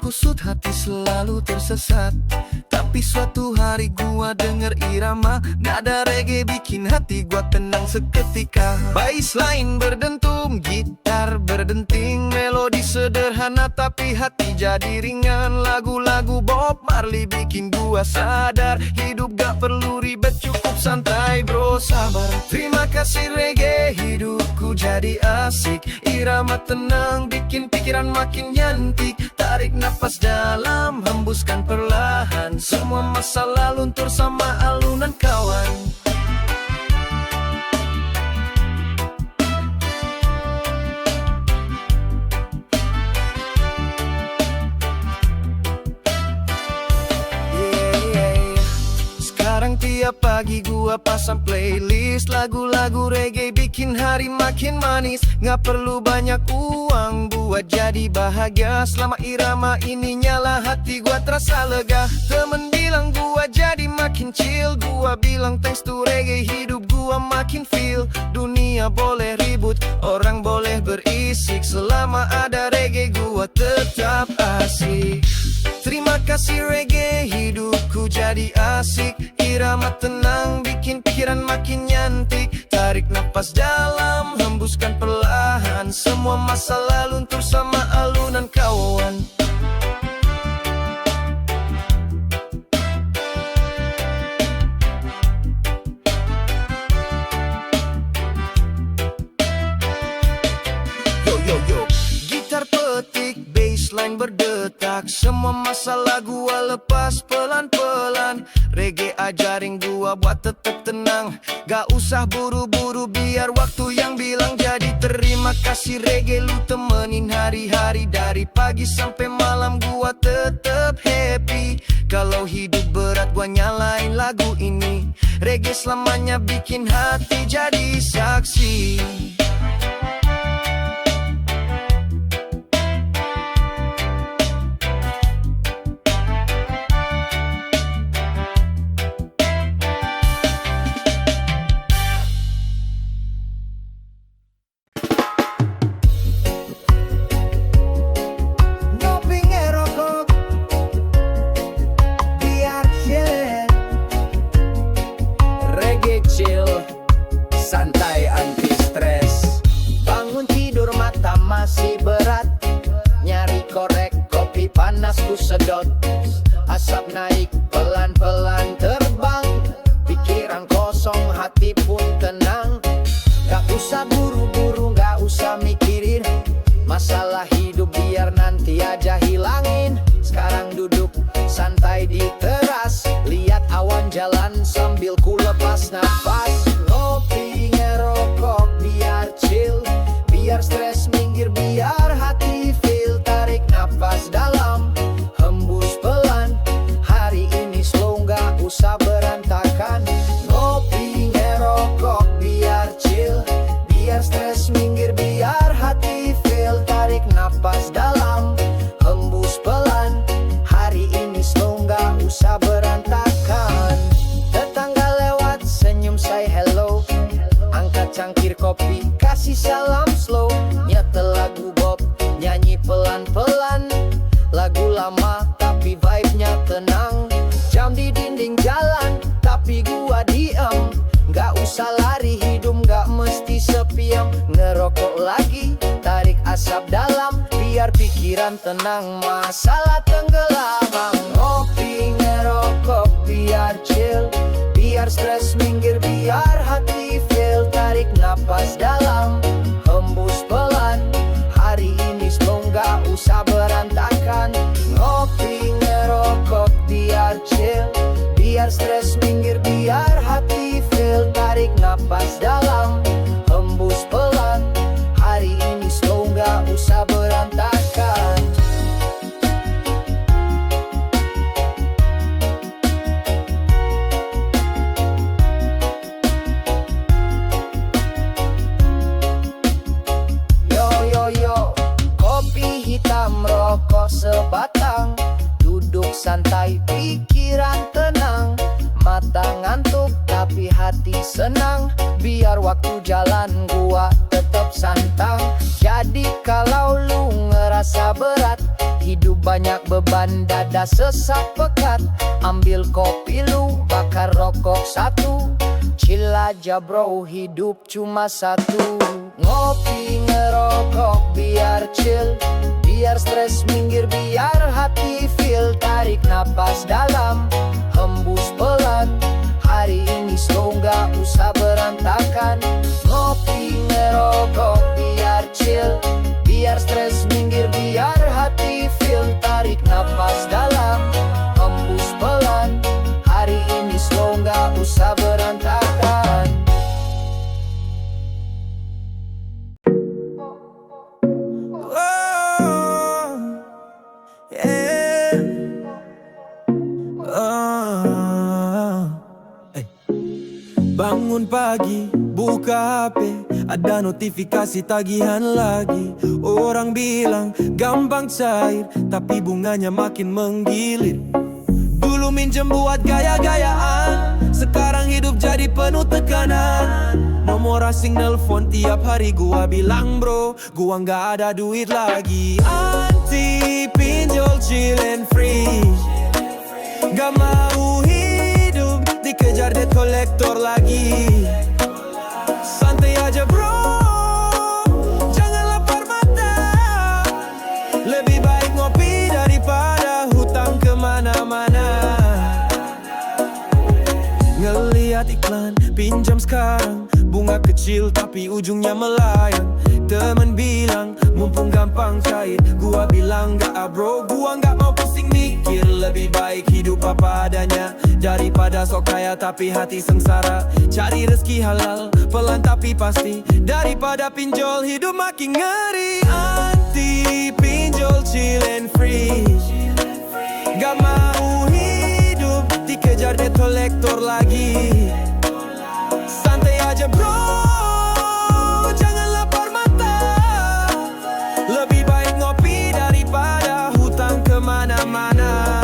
Kusut hati selalu tersesat, tapi suatu hari gua denger irama nada reggae bikin hati gua tenang seketika. Bassline berdentum, gitar berdenting, melodi sederhana tapi hati jadi ringan. Lagu-lagu Bob Marley bikin gua sadar, hidup gak perlu ribet, cukup santai bro, sabar. Terima kasih reggae, hidupku jadi asik. Irama tenang bikin pikiran makin nyantik. Tarik nafas dalam, hembuskan perlahan, semua masalah luntur sama alunan kawan. Sekarang tiap pagi gua pasang playlist lagu-lagu reggae bikin hari makin manis. Nggak perlu banyak uang buat jadi bahagia, selama irama ini nyala hati gua terasa lega. Temen bilang gua jadi makin chill, gua bilang thanks to reggae hidup gua makin feel. Dunia boleh ribut, orang boleh berisik, selama ada reggae gua tetap asik. Terima kasih reggae, hidupku jadi asik. Irama tenang bikin pikiran makin nyantik. Tarik nafas dalam, hembuskan perlahan, semua masalah luntur sama alunan kawan. Yo yo yo, gitar petik, bassline berdetak, semua masalah gua lepas pelan-pelan. Reggae ajarin gua buat tetap tenang, gak usah buru-buru biar waktu yang bilang. Jadi terima kasih reggae, lu temenin hari-hari. Dari pagi sampai malam gua tetap happy. Kalau hidup berat gua nyalain lagu ini. Reggae selamanya bikin hati jadi saksi. Santai anti stres, Bangun tidur mata masih berat, nyari korek kopi panas ku sedot. Asap naik pelan-pelan terbang, pikiran kosong hati pun usah mikirin masalah hidup, biar nanti aja hilangin. Sekarang duduk santai di teras, lihat awan jalan sambil ku lepas nafas. Ngopi ngerokok biar chill, biar stres minggir, biar hati feel. Tarik nafas dalam, hembus pelan, hari ini slow nggak usah berantakan. Ngopi ngerokok biar chill, biar stres minggir, biar hati feel. Tarik nafas dalam, hembus pelan, hari ini slow nggak usah berantakan. Tetangga lewat senyum say hello, angkat cangkir kopi kasih salam slow. Nyetel lagu Bob nyanyi pelan-pelan, lagu lama tapi vibe-nya tenang. Jam di dinding jalan tapi gua diem, nggak usah lari, hidup nggak mesti sepiam. Ngerokok lagi, tarik asap dalam, biar pikiran tenang, masalah tenggelam. Ngopi ngerokok biar chill, biar stres minggir, biar hati feel. Tarik napas dalam, hembus pelan, hari ini slow nggak usah berantakan. Ngopi ngerokok biar chill, biar stres minggir, biar hati feel. Tarik napas dalam, hembus pelan, hari ini slow nggak usah berantakan. Yo yo yo, kopi hitam rokok sebatang, duduk santai pikiran tenang. Mata ngantuk tapi hati senang, biar waktu jalan gua tetap santang. Jadi kalau lu ngerasa berat, hidup banyak beban, dada sesak pekat, ambil kopi lu, bakar rokok satu. Chill aja bro, hidup cuma satu. Ngopi ngerokok biar chill, biar stres minggir, biar hati feel. Tarik napas dalam, hembus pelan, hari ini slow nggak usah berantakan. Ngopi ngerokok biar chill, biar stres minggir, biar hati feel. Tarik napas dalam, hembus pelan, hari ini slow nggak usah berantakan. Oh, yeah. Bangun pagi, buka HP, ada notifikasi tagihan lagi. Orang bilang gampang cair, tapi bunganya makin menggiliat. Dulu minjem buat gaya-gayaan, sekarang hidup jadi penuh tekanan. Nomor asing nelpon tiap hari, gua bilang bro, gua nggak ada duit lagi. Anti pinjol chill and free, gak mau hidup dikejar debt collector lagi. Santai aja bro, jangan lapar mata, lebih baik ngopi daripada hutang kemana-mana. Ngeliat iklan pinjam sekarang, bunga kecil tapi ujungnya melayang. Temen bilang mumpung gampang cair, gua bilang gak bro, gua gak mau pusing mikir. Lebih baik hidup apa adanya, daripada sok kaya tapi hati sengsara. Cari rezeki halal, pelan tapi pasti, daripada pinjol hidup makin ngeri. Anti pinjol chill and free, gak mau hidup dikejar debt collector lagi. Santai aja bro, jangan lapar mata, lebih baik ngopi daripada hutang kemana-mana.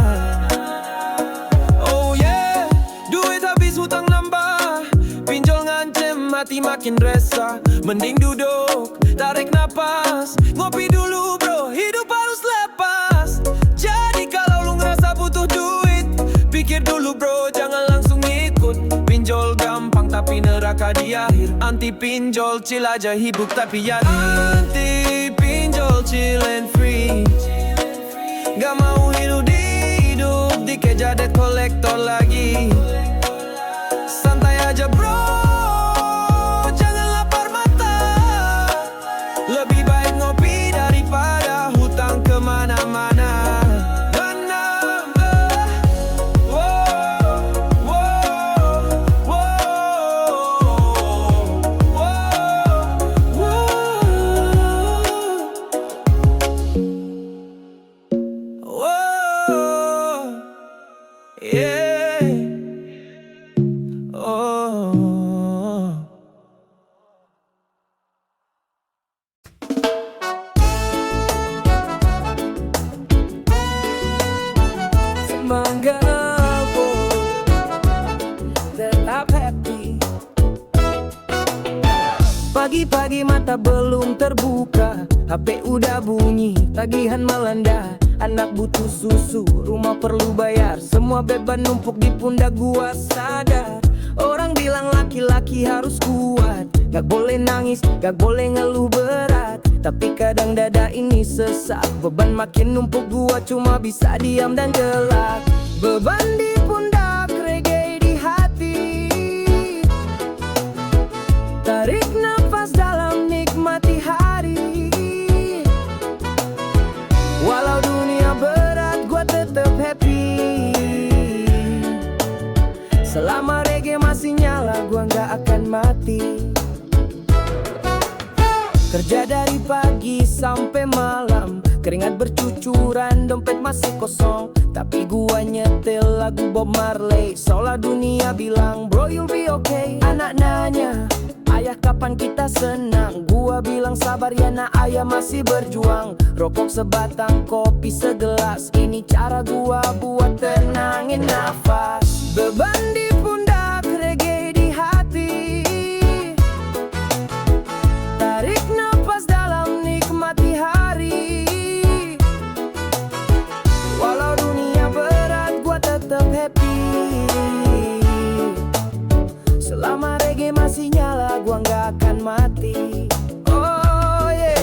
Oh yeah, duit habis hutang nambah, pinjol ngancem hati makin resah. Mending duduk, tarik napas, ngopi dulu bro, hidup harus lepas. Jadi kalau lu ngerasa butuh duit, pikir dulu bro, jangan langsung ikut. Pinjol gampang tapi neraka di akhir. Anti pinjol chill aja, hidup tapi ya. Anti pinjol chill and free, gak mau hidup dikejar debt collector lagi. Santai aja bro, jangan lapar mata, Lebih baik ngopi daripada hutang kemana-mana. Yeah. Oh. Semangat tetap happy. Pagi-pagi mata belum terbuka, HP udah bunyi, tagihan melanda. Anak butuh susu, rumah perlu bayar, semua beban numpuk di pundak gua sadar. Orang bilang laki-laki harus kuat, gak boleh nangis, gak boleh ngeluh berat. Tapi kadang dada ini sesak, beban makin numpuk gua cuma bisa diam dan gelak. Beban di pundak, reggae di hati. Tarik nafas dalam, nikmati hari. Walau dunia berat, gua tetap happy. Selama reggae masih nyala, gua nggak akan mati. Kerja dari pagi sampai malam, keringat bercucuran, dompet masih kosong. Tapi gua nyetel lagu Bob Marley, seolah dunia bilang, bro you'll be okay. Anak nanya, ayah kapan kita senang? Gua bilang sabar ya nak, ayah masih berjuang. Rokok sebatang, kopi segelas, ini cara gua buat tenangin nafas. Beban di pundak, reggae di hati. Tarik nafas dalam, nikmati hari. Walau dunia berat, gua tetap happy. Selama reggae masih nyala, gua nggak akan mati. Oh yeah.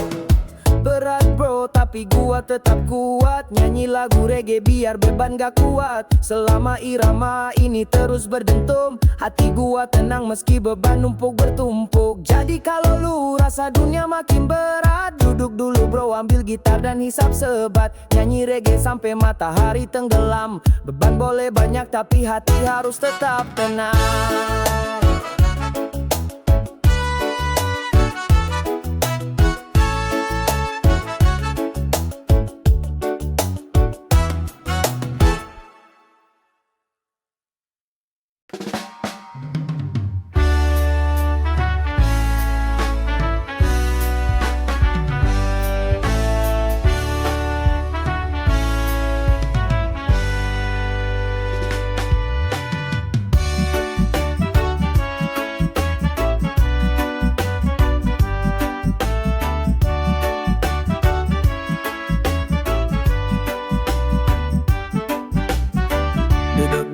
Berat bro, tapi gua tetap kuat. Nyanyi lagu reggae biar beban gak kuat. Selama irama ini terus berdentum, hati gua tenang meski beban numpuk bertumpuk. Jadi kalau lu rasa dunia makin berat, duduk dulu bro, ambil gitar dan hisap sebat. Nyanyi reggae sampai matahari tenggelam. Beban boleh banyak tapi hati harus tetap tenang.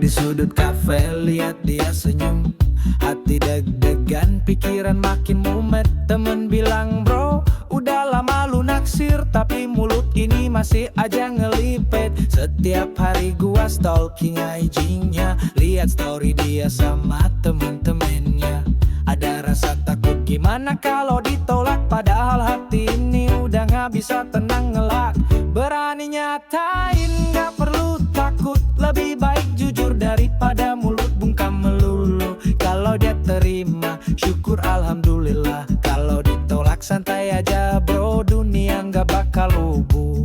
Di sudut kafe lihat dia senyum, hati deg-degan, pikiran makin mumet. Temen bilang bro, udah lama lu naksir, tapi mulut ini masih aja ngelipet. Setiap hari gua stalking IG-nya, lihat story dia sama temen-temennya. Ada rasa takut, gimana kalau ditolak, padahal hati ini udah gak bisa tenang ngelak. Berani nyatain, gak perlu takut, lebih baik jujur daripada mulut bungkam melulu. Kalau dia terima, syukur alhamdulillah. Kalau ditolak santai aja bro, dunia gak bakal lubuh.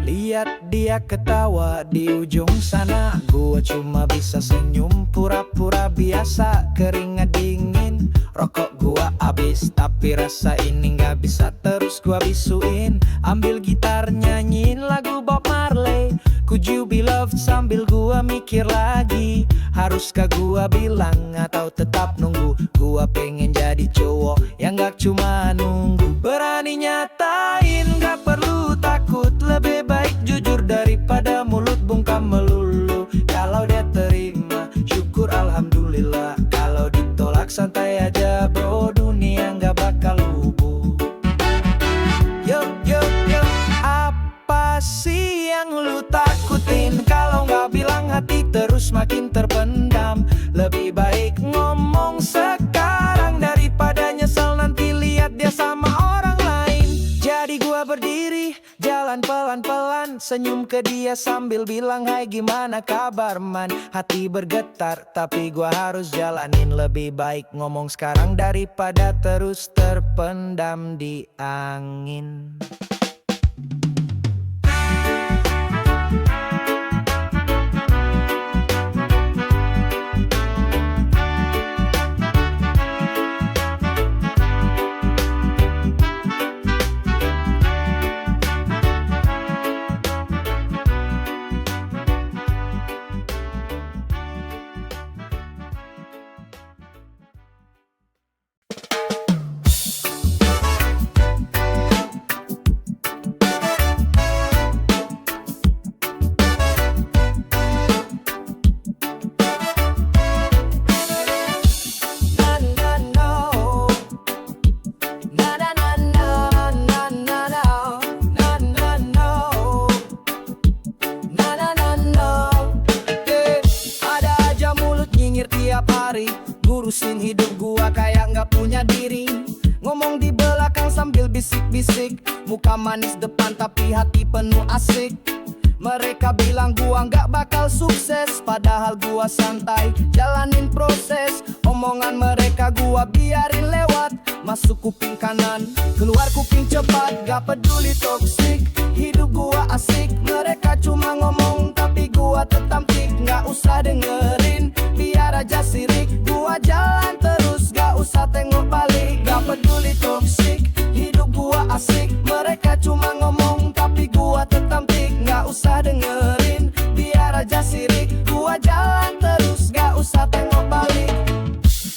Lihat dia ketawa di ujung sana, gua cuma bisa senyum pura-pura biasa. Keringat dingin, rokok gua habis, tapi rasa ini gak bisa terus gua bisuin. Ambil gitar nyanyiin lagu Bob Marley, Could You Be Loved, sambil gua mikir lagi, haruskah gua bilang atau tetap nunggu? Gua pengen jadi cowok yang gak cuma nunggu. Berani nyatain, gak perlu takut, lebih baik jujur daripada mulut bungkam melulu. Kalau dia terima, syukur alhamdulillah. Kalau ditolak santai aja bro, dunia gak bakal lubuh. Yo yo yo, apa sih yang lu takutin? Kalau gak bilang hati terus makin terpendam. Lebih baik ngomong sekarang daripada nyesel nanti senyum ke dia sambil bilang hai gimana kabar man. Hati bergetar tapi gua harus jalanin. Lebih baik ngomong sekarang daripada terus terpendam di angin. Tiap hari ngurusin hidup gua kayak nggak punya diri. Ngomong di belakang sambil bisik-bisik. Muka manis depan tapi hati penuh asik. Mereka bilang gua nggak bakal sukses, padahal gua santai jalanin proses. Omongan mereka gua biarin lewat, masuk kuping kanan, keluar kuping cepat. Gak peduli toksik, hidup gua asik. Mereka cuma ngomong tapi gua tetap tik. Nggak usah dengerin, biar aja sirik. Gua jalan terus, gak usah tengok balik. Gak peduli toksik, hidup gua asik. Mereka cuma ngomong tapi gua tetap tik. Nggak usah dengerin, biar aja sirik. Gua jalan terus, gak usah tengok balik.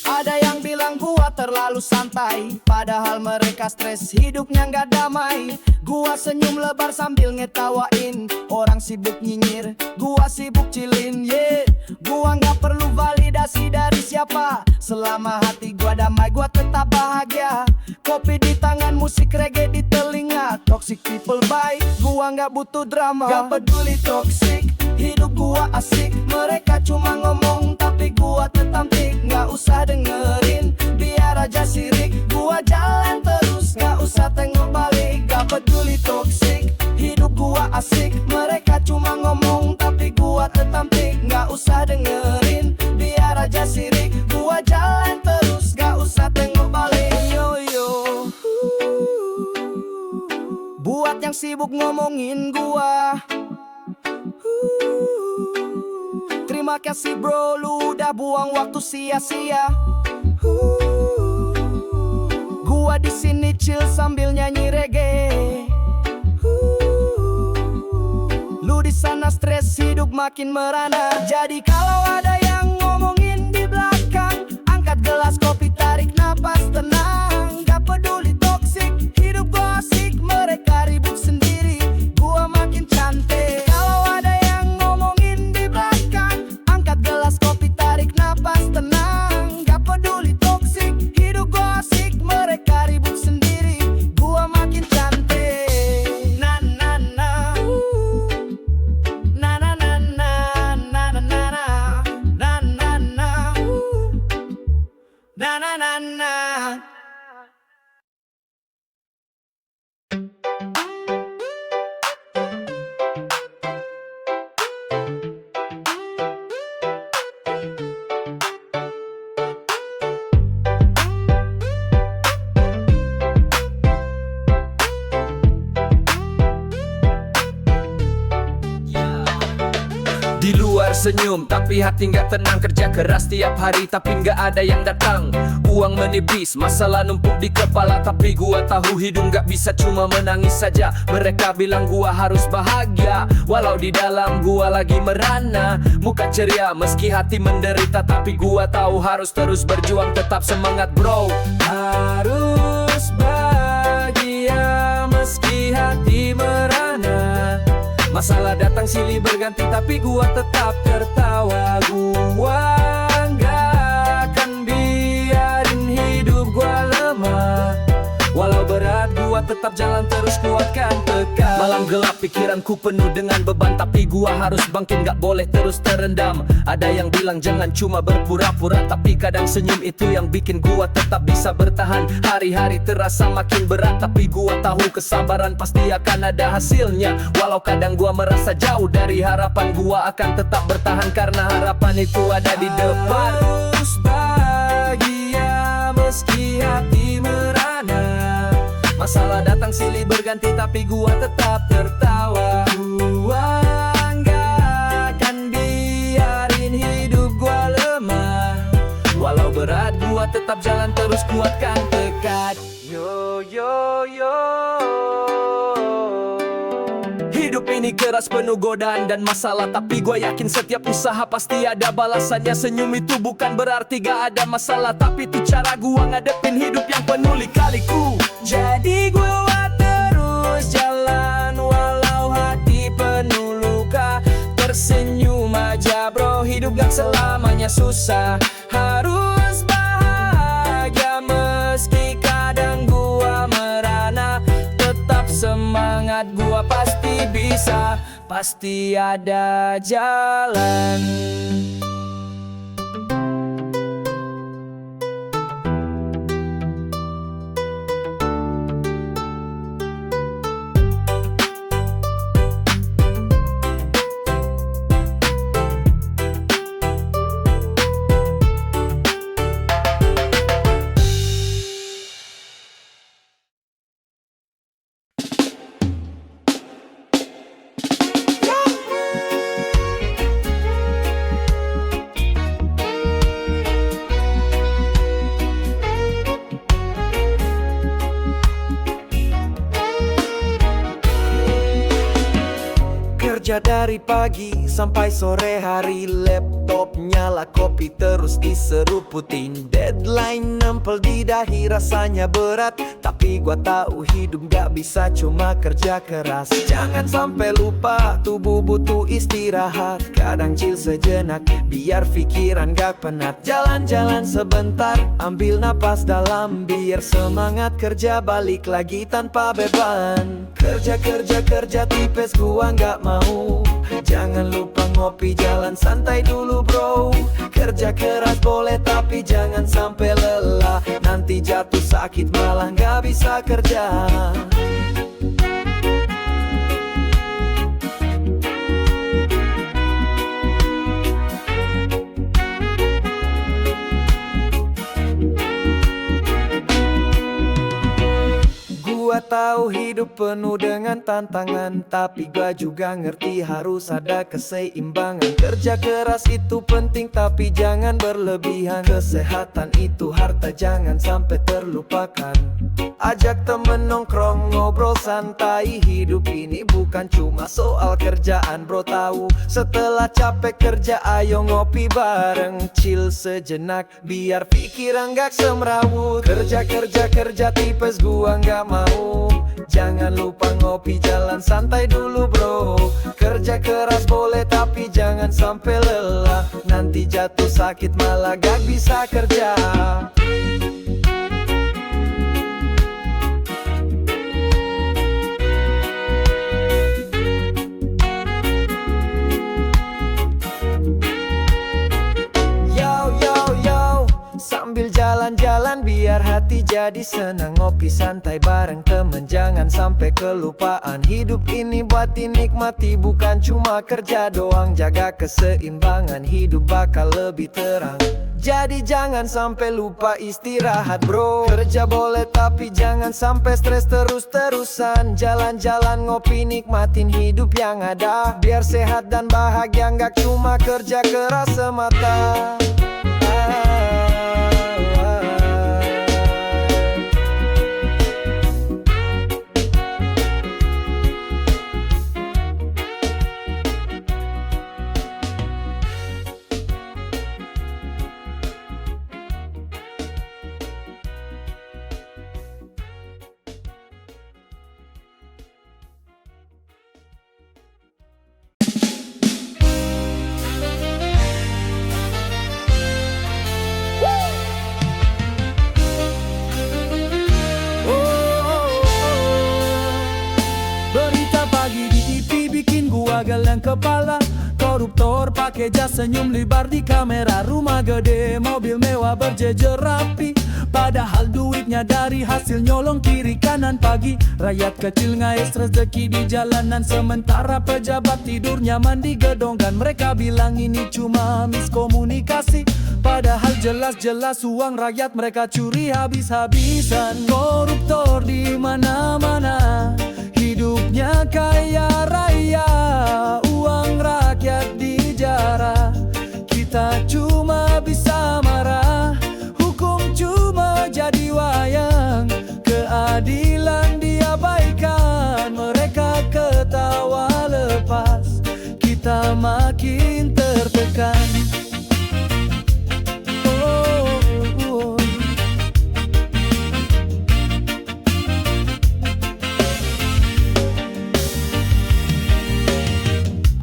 Ada yang bilang gua terlalu santai, padahal mereka stres, hidupnya nggak damai. Gua senyum lebar sambil ngetawain. Orang sibuk nyinyir, gua sibuk chillin, yeah. Gua nggak perlu validasi dari siapa. Selama hati gua damai, gua tetap bahagia. Kopi di tangan, musik reggae di telinga. Toxic people bye, gua nggak butuh drama. Gak peduli toxic, hidup gua asik. Mereka cuma ngomong tapi gua tetap tik. Nggak usah dengerin, biar aja sirik. Gua jalan terus, gak usah tengok balik. Gak peduli toxic, hidup gua asik. Mereka cuma ngomong tapi gua tetap tik. Nggak usah dengerin, biar aja sirik. Gua jalan terus, gak usah tengok balik. Yo yo. Buat yang sibuk ngomongin gua, terima kasih bro, lu udah buang waktu sia-sia. Gua di sini chill sambil nyanyi reggae. Lu di sana stres, hidup makin merana. Jadi kalau ada yang ngomongin di belakang, angkat gelas kopi, tarik napas tenang. Gak peduli toksik, hidup gua asik. Mereka ribut sendiri, gua makin cantik. Kalau ada yang ngomongin di belakang, angkat gelas kopi, tarik napas tenang. Gak peduli toksik, hidup gua asik. Mereka ribut sendiri, gua makin cantik. Na na na, na na na na, na na na na, na na na, na na na na. Di luar senyum tapi hati nggak tenang. Kerja keras tiap hari tapi nggak ada yang datang. Uang menipis, masalah numpuk di kepala. Tapi gua tahu hidup nggak bisa cuma menangis saja. Mereka bilang gua harus bahagia, walau di dalam gua lagi merana. Muka ceria meski hati menderita, tapi gua tahu harus terus berjuang. Tetap semangat bro. Harus bahagia meski hati merana. Masalah datang silih berganti tapi gua tetap tertawa. Gua nggak akan biarin hidup gua lemah. Walau berat gua tetap tetap jalan terus kuatkan tekad. Malam gelap pikiranku penuh dengan beban, tapi gua harus bangkit, gak boleh terus terendam. Ada yang bilang jangan cuma berpura-pura, tapi kadang senyum itu yang bikin gua tetap bisa bertahan. Hari-hari terasa makin berat, tapi gua tahu kesabaran pasti akan ada hasilnya. Walau kadang gua merasa jauh dari harapan, gua akan tetap bertahan karena harapan itu ada di depan. Harus bahagia meski hati merana. Masalah datang silih berganti, tapi gua tetap tertawa. Gua nggak akan biarin hidup gua lemah. Walau berat gua tetap jalan terus kuatkan tekad. Yo yo yo. Hidup ini keras penuh godaan dan masalah, tapi gue yakin setiap usaha pasti ada balasannya. Senyum itu bukan berarti gak ada masalah, tapi itu cara gue ngadepin hidup yang penuh lika-liku. Jadi gua terus jalan walau hati penuh luka. Tersenyum aja bro, hidup gak selamanya susah. Harus bahagia meski kadang gua merana. Tetap semangat, gua pasti bisa, pasti ada jalan. Kerja dari pagi sampai sore hari, laptop nyala, kopi terus diseruputin. Deadline nempel di dahi, rasanya berat, tapi gua tahu hidup gak bisa cuma kerja keras. Jangan sampai lupa, tubuh butuh istirahat. Kadang chill sejenak, biar pikiran gak penat. Jalan-jalan sebentar, ambil napas dalam, biar semangat kerja balik lagi tanpa beban. Kerja tipes gua gak mau. Jangan lupa ngopi, jalan santai dulu bro. Kerja keras boleh tapi jangan sampai lelah. Nanti jatuh sakit malah gak bisa kerja. Gua tahu hidup penuh dengan tantangan, tapi gua juga ngerti harus ada keseimbangan. Kerja keras itu penting tapi jangan berlebihan. Kesehatan itu harta, jangan sampai terlupakan. Ajak temen nongkrong, ngobrol santai. Hidup ini bukan cuma soal kerjaan bro, tahu. Setelah capek kerja ayo ngopi bareng, chill sejenak biar pikiran gak semrawut. Kerja tipes gua gak mau. Jangan lupa ngopi, jalan santai dulu bro. Kerja keras boleh tapi jangan sampai lelah. Nanti jatuh sakit malah gak bisa kerja. Sambil jalan-jalan biar hati jadi senang. Ngopi santai bareng temen, jangan sampai kelupaan. Hidup ini buat dinikmati, bukan cuma kerja doang. Jaga keseimbangan, hidup bakal lebih terang. Jadi jangan sampai lupa istirahat bro. Kerja boleh tapi jangan sampai stres terus-terusan. Jalan-jalan ngopi, nikmatin hidup yang ada. Biar sehat dan bahagia, gak cuma kerja keras semata. pakai jas senyum lebar di kamera. Rumah gede, mobil mewah berjejer rapi, padahal duitnya dari hasil nyolong kiri kanan. Pagi rakyat kecil ngais rezeki di jalanan, sementara pejabat tidur nyaman di gedongan. Mereka bilang ini cuma miskomunikasi, padahal jelas-jelas uang rakyat mereka curi habis-habisan. Koruptor di mana-mana, hidupnya kaya raya, uang rakyat dijarah. Kita cuma bisa marah, hukum cuma jadi wayang, keadilan diabaikan, mereka ketawa lepas, kita makin tertekan.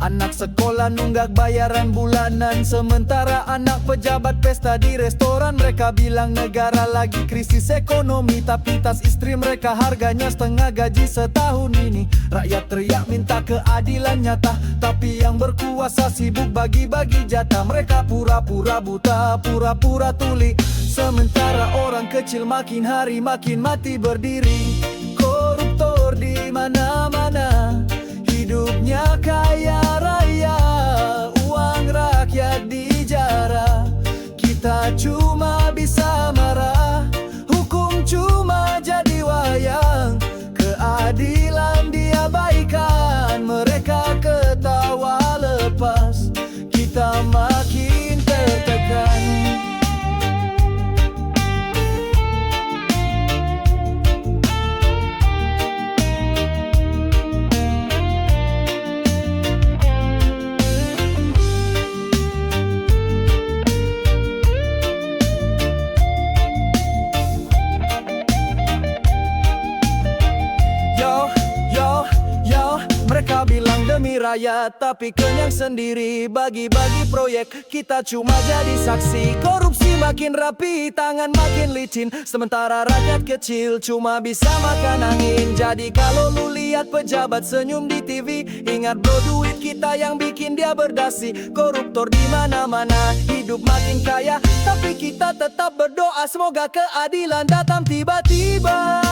Anak sekolah nunggak bayaran bulanan, sementara anak pejabat pesta di restoran. Mereka bilang negara lagi krisis ekonomi, tapi tas istri mereka harganya setengah gaji setahun ini. Rakyat teriak minta keadilan nyata, tapi yang berkuasa sibuk bagi-bagi jatah. Mereka pura-pura buta, pura-pura tuli, sementara orang kecil makin hari makin mati berdiri. Koruptor di mana-mana, hidupnya kaya raya, uang rakyat dijarah. Kita cuma bisa marah, hukum cuma jadi wayang, keadilan diabaikan, mereka ketawa lepas, kita makin tertekan. Mereka bilang demi rakyat, tapi kenyang sendiri. Bagi-bagi proyek, kita cuma jadi saksi. Korupsi makin rapi, tangan makin licin, sementara rakyat kecil cuma bisa makan angin. Jadi kalau lu lihat pejabat senyum di TV, ingat bro, duit kita yang bikin dia berdasi. Koruptor di mana-mana, hidup makin kaya, tapi kita tetap berdoa semoga keadilan datang tiba-tiba.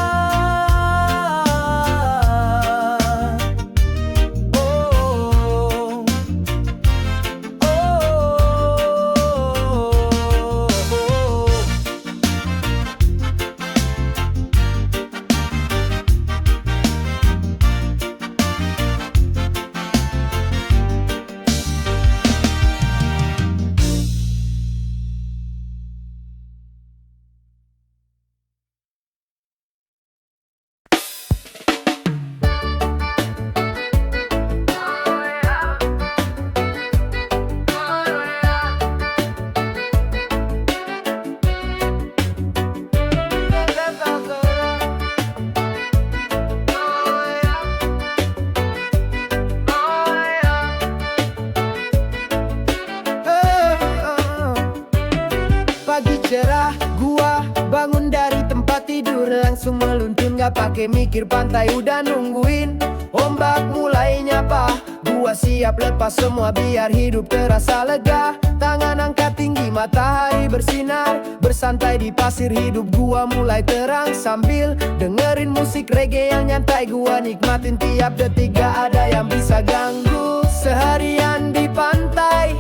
Cerah, gua bangun dari tempat tidur, langsung meluncur gak pakai mikir, pantai udah nungguin. Ombak mulai nyapa, gua siap lepas semua biar hidup terasa lega. Tangan angkat tinggi, matahari bersinar, bersantai di pasir, hidup gua mulai terang. Sambil dengerin musik reggae yang nyantai, gua nikmatin tiap detik, gak ada yang bisa ganggu. Seharian di pantai,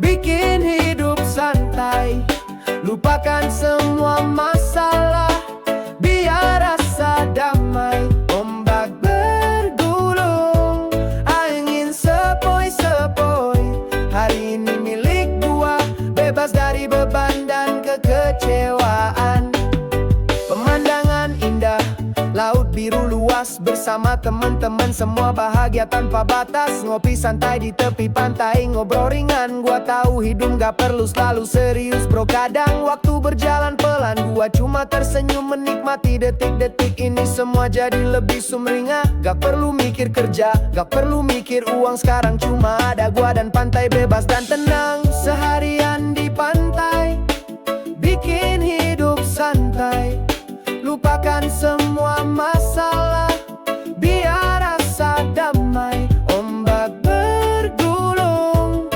bikin hidup santai, lupakan semua masalah, biar rasa damai. Ombak bergulung, angin sepoi-sepoi, hari ini milik gua, bebas dari beban dan kekecewaan. Pemandangan indah, laut biru luas, bersama teman-teman semua bahagia tanpa batas. Ngopi santai di tepi pantai, ngobrol ringan. Gua tahu hidup gak perlu selalu serius bro, kadang waktu berjalan pelan, gua cuma tersenyum menikmati detik-detik ini. Semua jadi lebih sumringah, gak perlu mikir kerja, gak perlu mikir uang. Sekarang cuma ada gua dan pantai, bebas dan tenang. Seharian di pantai, bikin hidup santai, lupakan semua masalah, biar rasa damai. Ombak bergulung,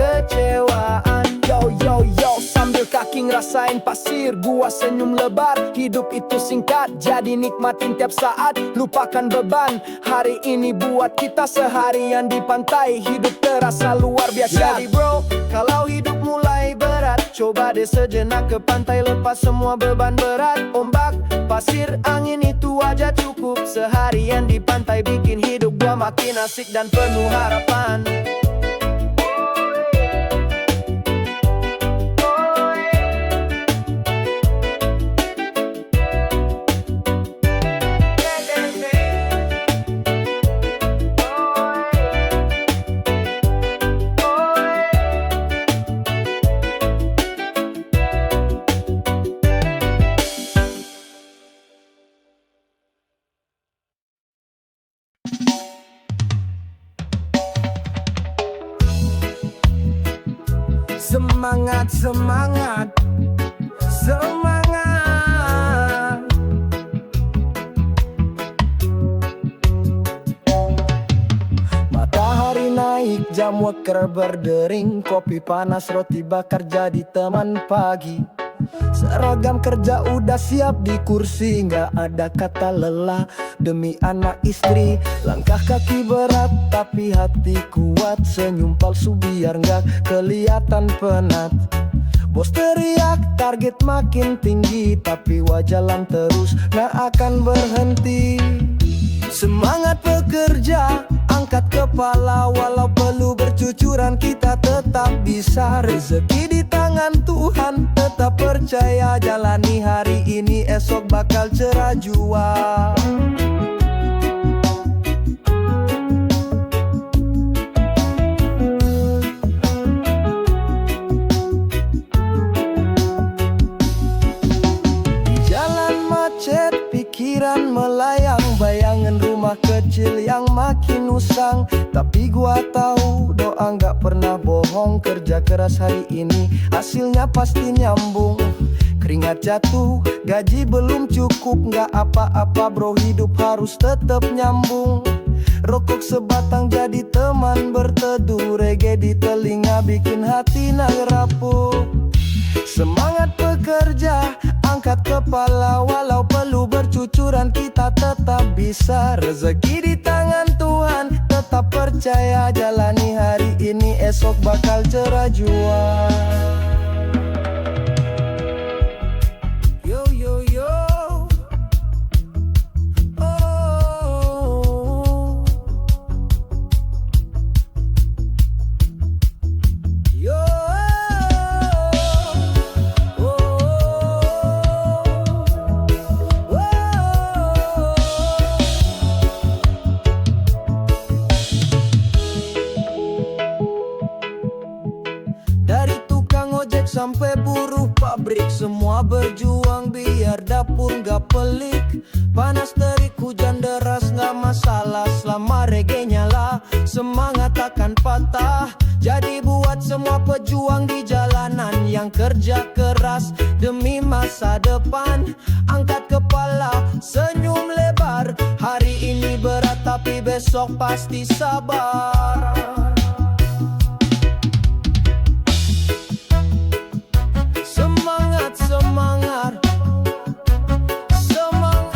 kekecewaan. Yo yo yo, sambil kaki ngerasain pasir, gua senyum lebar. Hidup itu singkat, jadi nikmatin tiap saat. Lupakan beban, hari ini buat kita seharian di pantai. Hidup terasa luar biasa. Jadi bro, kalau hidup mulai berat, coba deh sejenak ke pantai, lepas semua beban berat. Ombak, pasir, angin itu aja cukup. Seharian di pantai bikin hidup gua makin asik dan penuh harapan. Semangat, semangat, semangat. Matahari naik, jam weker berdering. Kopi panas, roti bakar jadi teman pagi. Seragam kerja udah siap di kursi, nggak ada kata lelah demi anak istri. Langkah kaki berat tapi hati kuat, senyum palsu biar nggak kelihatan penat. Bos teriak target makin tinggi, tapi jalan terus nggak akan berhenti. Semangat bekerja, angkat kepala, walau perlu bercucuran kita tetap bisa. Rezeki di tangan Tuhan, tetap percaya. Jalani hari ini, esok bakal cerah jua. Jalan macet, pikiran melayang, bayangan rumah kecil yang makin usang. Tapi gua tahu doa nggak pernah bohong. Kerja keras hari ini, hasilnya pasti nyambung. Keringat jatuh, gaji belum cukup, nggak apa-apa bro, hidup harus tetap nyambung. Rokok sebatang jadi teman berteduh, reggae di telinga bikin hati nagerapuh. Semangat bekerja, angkat kepala, walau perlu bercucuran kita tetap bisa. Rezeki di tangan Tuhan, tetap percaya. Jalani hari ini, esok bakal cerah jua. Yo yo yo, oh. Yo. Dari tukang ojek sampai buruh pabrik, semua berjuang biar dapur gak pelik. Panas terik, hujan deras gak masalah, selama reggae nyala semangat takkan patah. Jadi buat semua pejuang di jalanan yang kerja keras demi masa depan, angkat kepala, senyum lebar. Hari ini berat tapi besok pasti sabar. Semangat, semangat, semangat.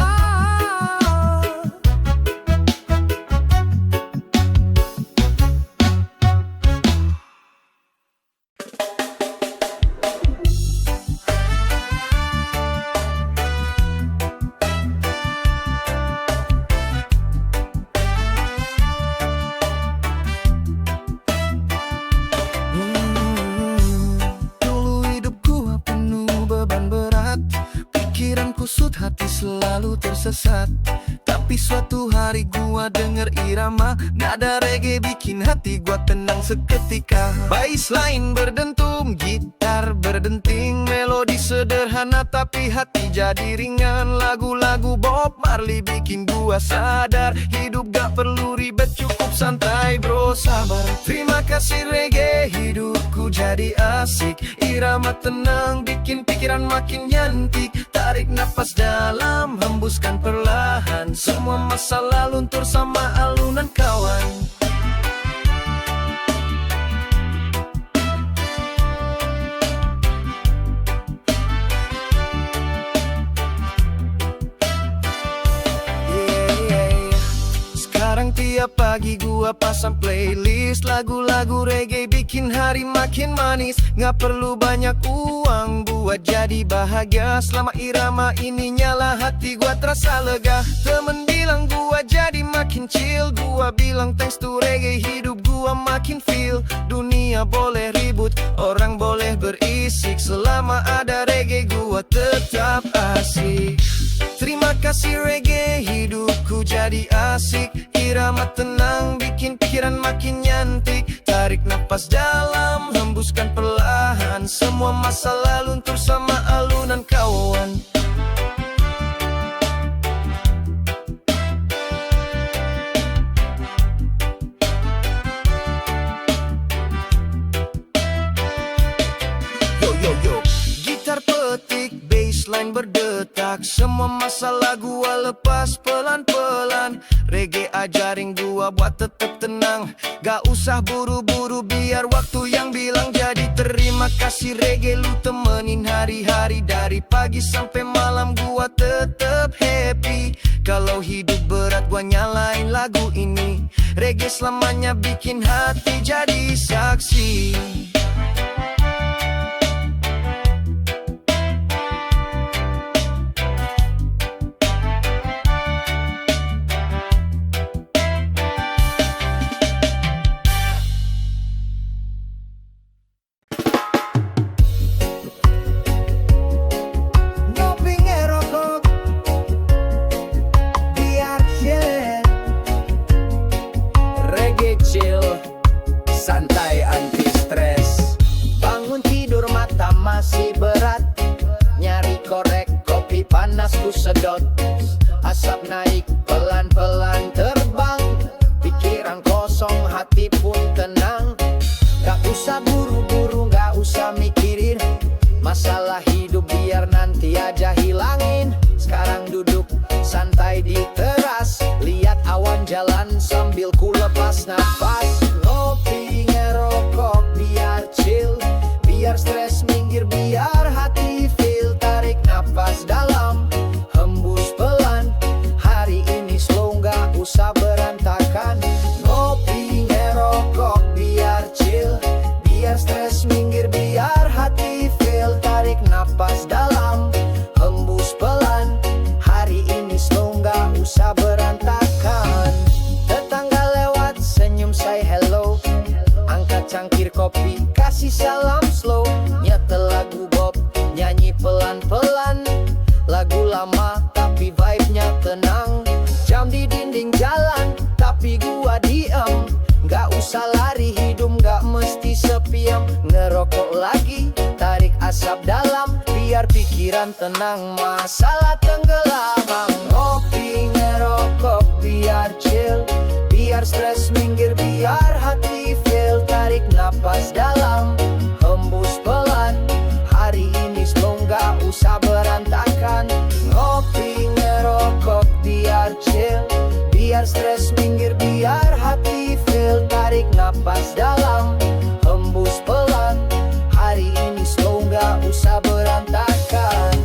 Dulu hidupku penuh beban berat, pikiranku kusut, hati selalu tersesat. Tapi suatu hari gua denger irama nada reggae bikin hati gua tenang seketika. Bassline berdentum, gitar berdenting, melodi sederhana tapi hati jadi ringan. Lagu-lagu Bob Marley bikin gua sadar, hidup gak perlu ribet, cukup santai bro, sabar. Terima kasih reggae, hidupku jadi asik. Irama tenang bikin pikiran makin nyantik. Tarik nafas dalam, hembuskan perlahan. Semua masalah luntur sama alunan kawan. lagi gua pasang playlist lagu-lagu reggae bikin hari makin manis. Nggak perlu banyak uang buat jadi bahagia. Selama irama ini nyala hati gua terasa lega. Temen bilang gua jadi makin chill. Gua bilang thanks to reggae hidup gua makin feel. Dunia boleh ribut, orang boleh berisik. Selama ada reggae gua tetap asik. Terima kasih reggae, hidupku jadi asik. Irama tenang, bikin pikiran makin nyantik. Tarik napas dalam, hembuskan perlahan. Semua masa lalu luntur sama alunan kawan. Yo yo yo, gitar petik, bassline berdetak. Semua masalah gua lepas pelan-pelan. Reggae ajarin gua buat tetap tenang. Gak usah buru-buru biar waktu yang bilang. Jadi terima kasih reggae, lu temenin hari-hari. Dari pagi sampai malam gua tetap happy. Kalau hidup berat gua nyalain lagu ini. Reggae selamanya bikin hati jadi saksi. Ngopi ngerokok biar chill. Reggae chill, santai anti stres. Bangun tidur mata masih berat. Nyari korek, kopi panas ku sedot. Asap naik pelan-pelan terbang. Pikiran kosong, hati pun tenang. Gak usah buru-buru, gak usah mikirin masalah hidup, biar nanti aja hilangin. Sekarang duduk santai di teras. Lihat awan jalan sambil ku lepas nafas. Ngopi ngerokok biar chill. Biar stres minggir, biar hati feel. Tarik nafas dalam, hembus pelan. Hari ini slow, gak usah berantakan. Ngopi ngerokok biar chill. Biar stres minggir, biar hati feel. Tarik nafas dalam, hembus pelan. Hari ini slow, gak usah berantakan. Tetangga lewat, senyum say hello. Angkat cangkir kopi, kasih salam slow. Nyetel lagu Bob, nyanyi pelan-pelan. Lagu lama tapi vibe-nya tenang. Jam di dinding jalan, tapi gua diem. Gak usah lari, hidup gak mesti sepiam. Ngerokok lagi, tarik asap dalam. Biar pikiran tenang, masalah tenggelam. Ngopi ngerokok biar chill. Biar stres minggir, biar hati feel. Tarik napas dalam, hembus pelan. Hari ini slow, gak usah berantakan. Ngopi ngerokok biar chill. Biar stres minggir, biar hati feel. Tarik napas dalam, hembus pelan. Hari ini slow, gak usah berantakan.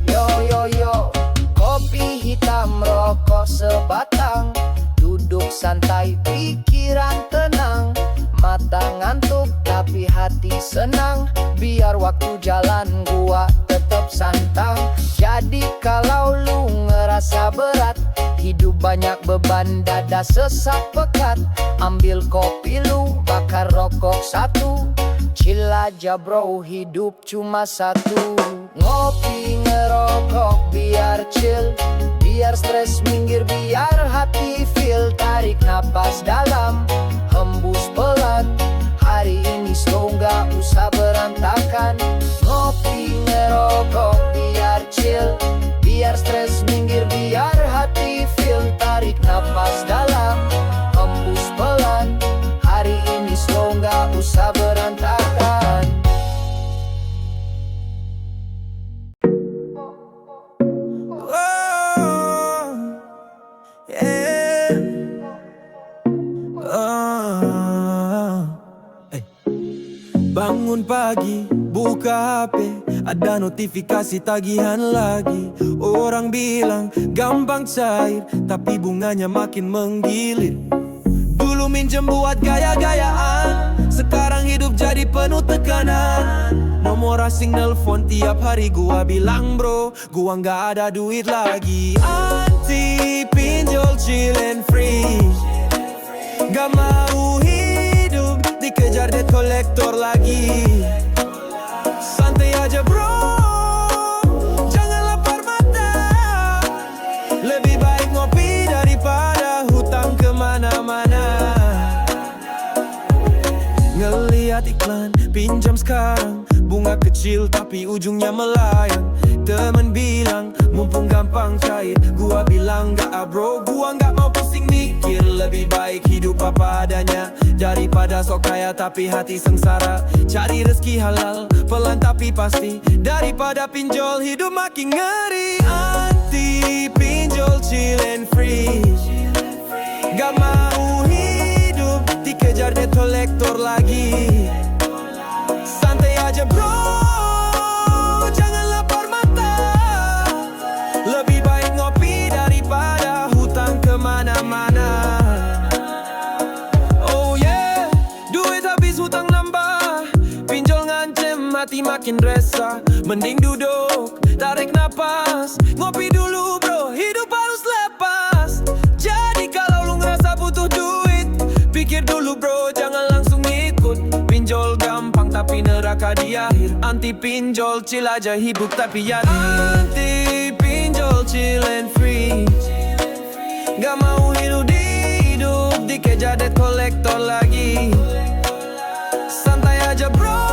Yo yo yo, kopi hitam, rokok sebatang. Duduk santai, pikiran tenang. Mata ngantuk tapi hati senang. Biar waktu jalan gua tetap santang. Jadi kalau lu ngerasa berat, hidup banyak beban, dada sesak pekat. Ambil kopi lu, bakar rokok satu. Chill aja bro, hidup cuma satu. Ngopi ngerokok biar chill. Biar stres minggir, biar hati feel. Tarik napas dalam, hembus pelan. Hari ini slow, gak usah berantakan. Ngopi ngerokok biar chill. Biar stres minggir, biar hati feel. Tarik napas dalam, hembus pelan. Hari ini slow, gak usah berantakan. Bangun pagi, buka HP, ada notifikasi tagihan lagi. Orang bilang gampang cair, tapi bunganya makin menggiliir. Dulu minjem buat gaya-gayaan, sekarang hidup jadi penuh tekanan. Nomor asing nelpon tiap hari, gua bilang bro, gua nggak ada duit lagi. Anti pinjol chill and free, gak mau hidup dikejar debt collector lagi. Santai aja bro, jangan lapar mata. Lebih baik ngopi daripada hutang kemana-mana. Ngeliat iklan, pinjam sekarang, bunga kecil tapi ujungnya melayang. Temen bilang, mumpung gampang cair, gua bilang gak bro, gua gak mau pusing mikir. Lebih baik hidup apa adanya, daripada sok kaya tapi hati sengsara. Cari rezeki halal, pelan tapi pasti, daripada pinjol hidup makin ngeri. Anti pinjol chill and free, gak mau hidup dikejar debt collector lagi. Santai aja bro, jangan lapar mata. Lebih baik ngopi daripada hutang kemana-mana. Oh yeah, duit habis hutang nambah, pinjol ngancem hati makin resah. Mending duduk, tarik napas, ngopi dulu bro, hidup harus lepas. Jadi kalau lu ngerasa butuh duit, pikir dulu bro, jangan langsung ikut. Pinjol gampang tapi neraka di akhir. Anti pinjol chill aja hidup tapi yakin. Anti pinjol chill and free, gak mau hidup dikejar debt collector lagi. Santai aja bro,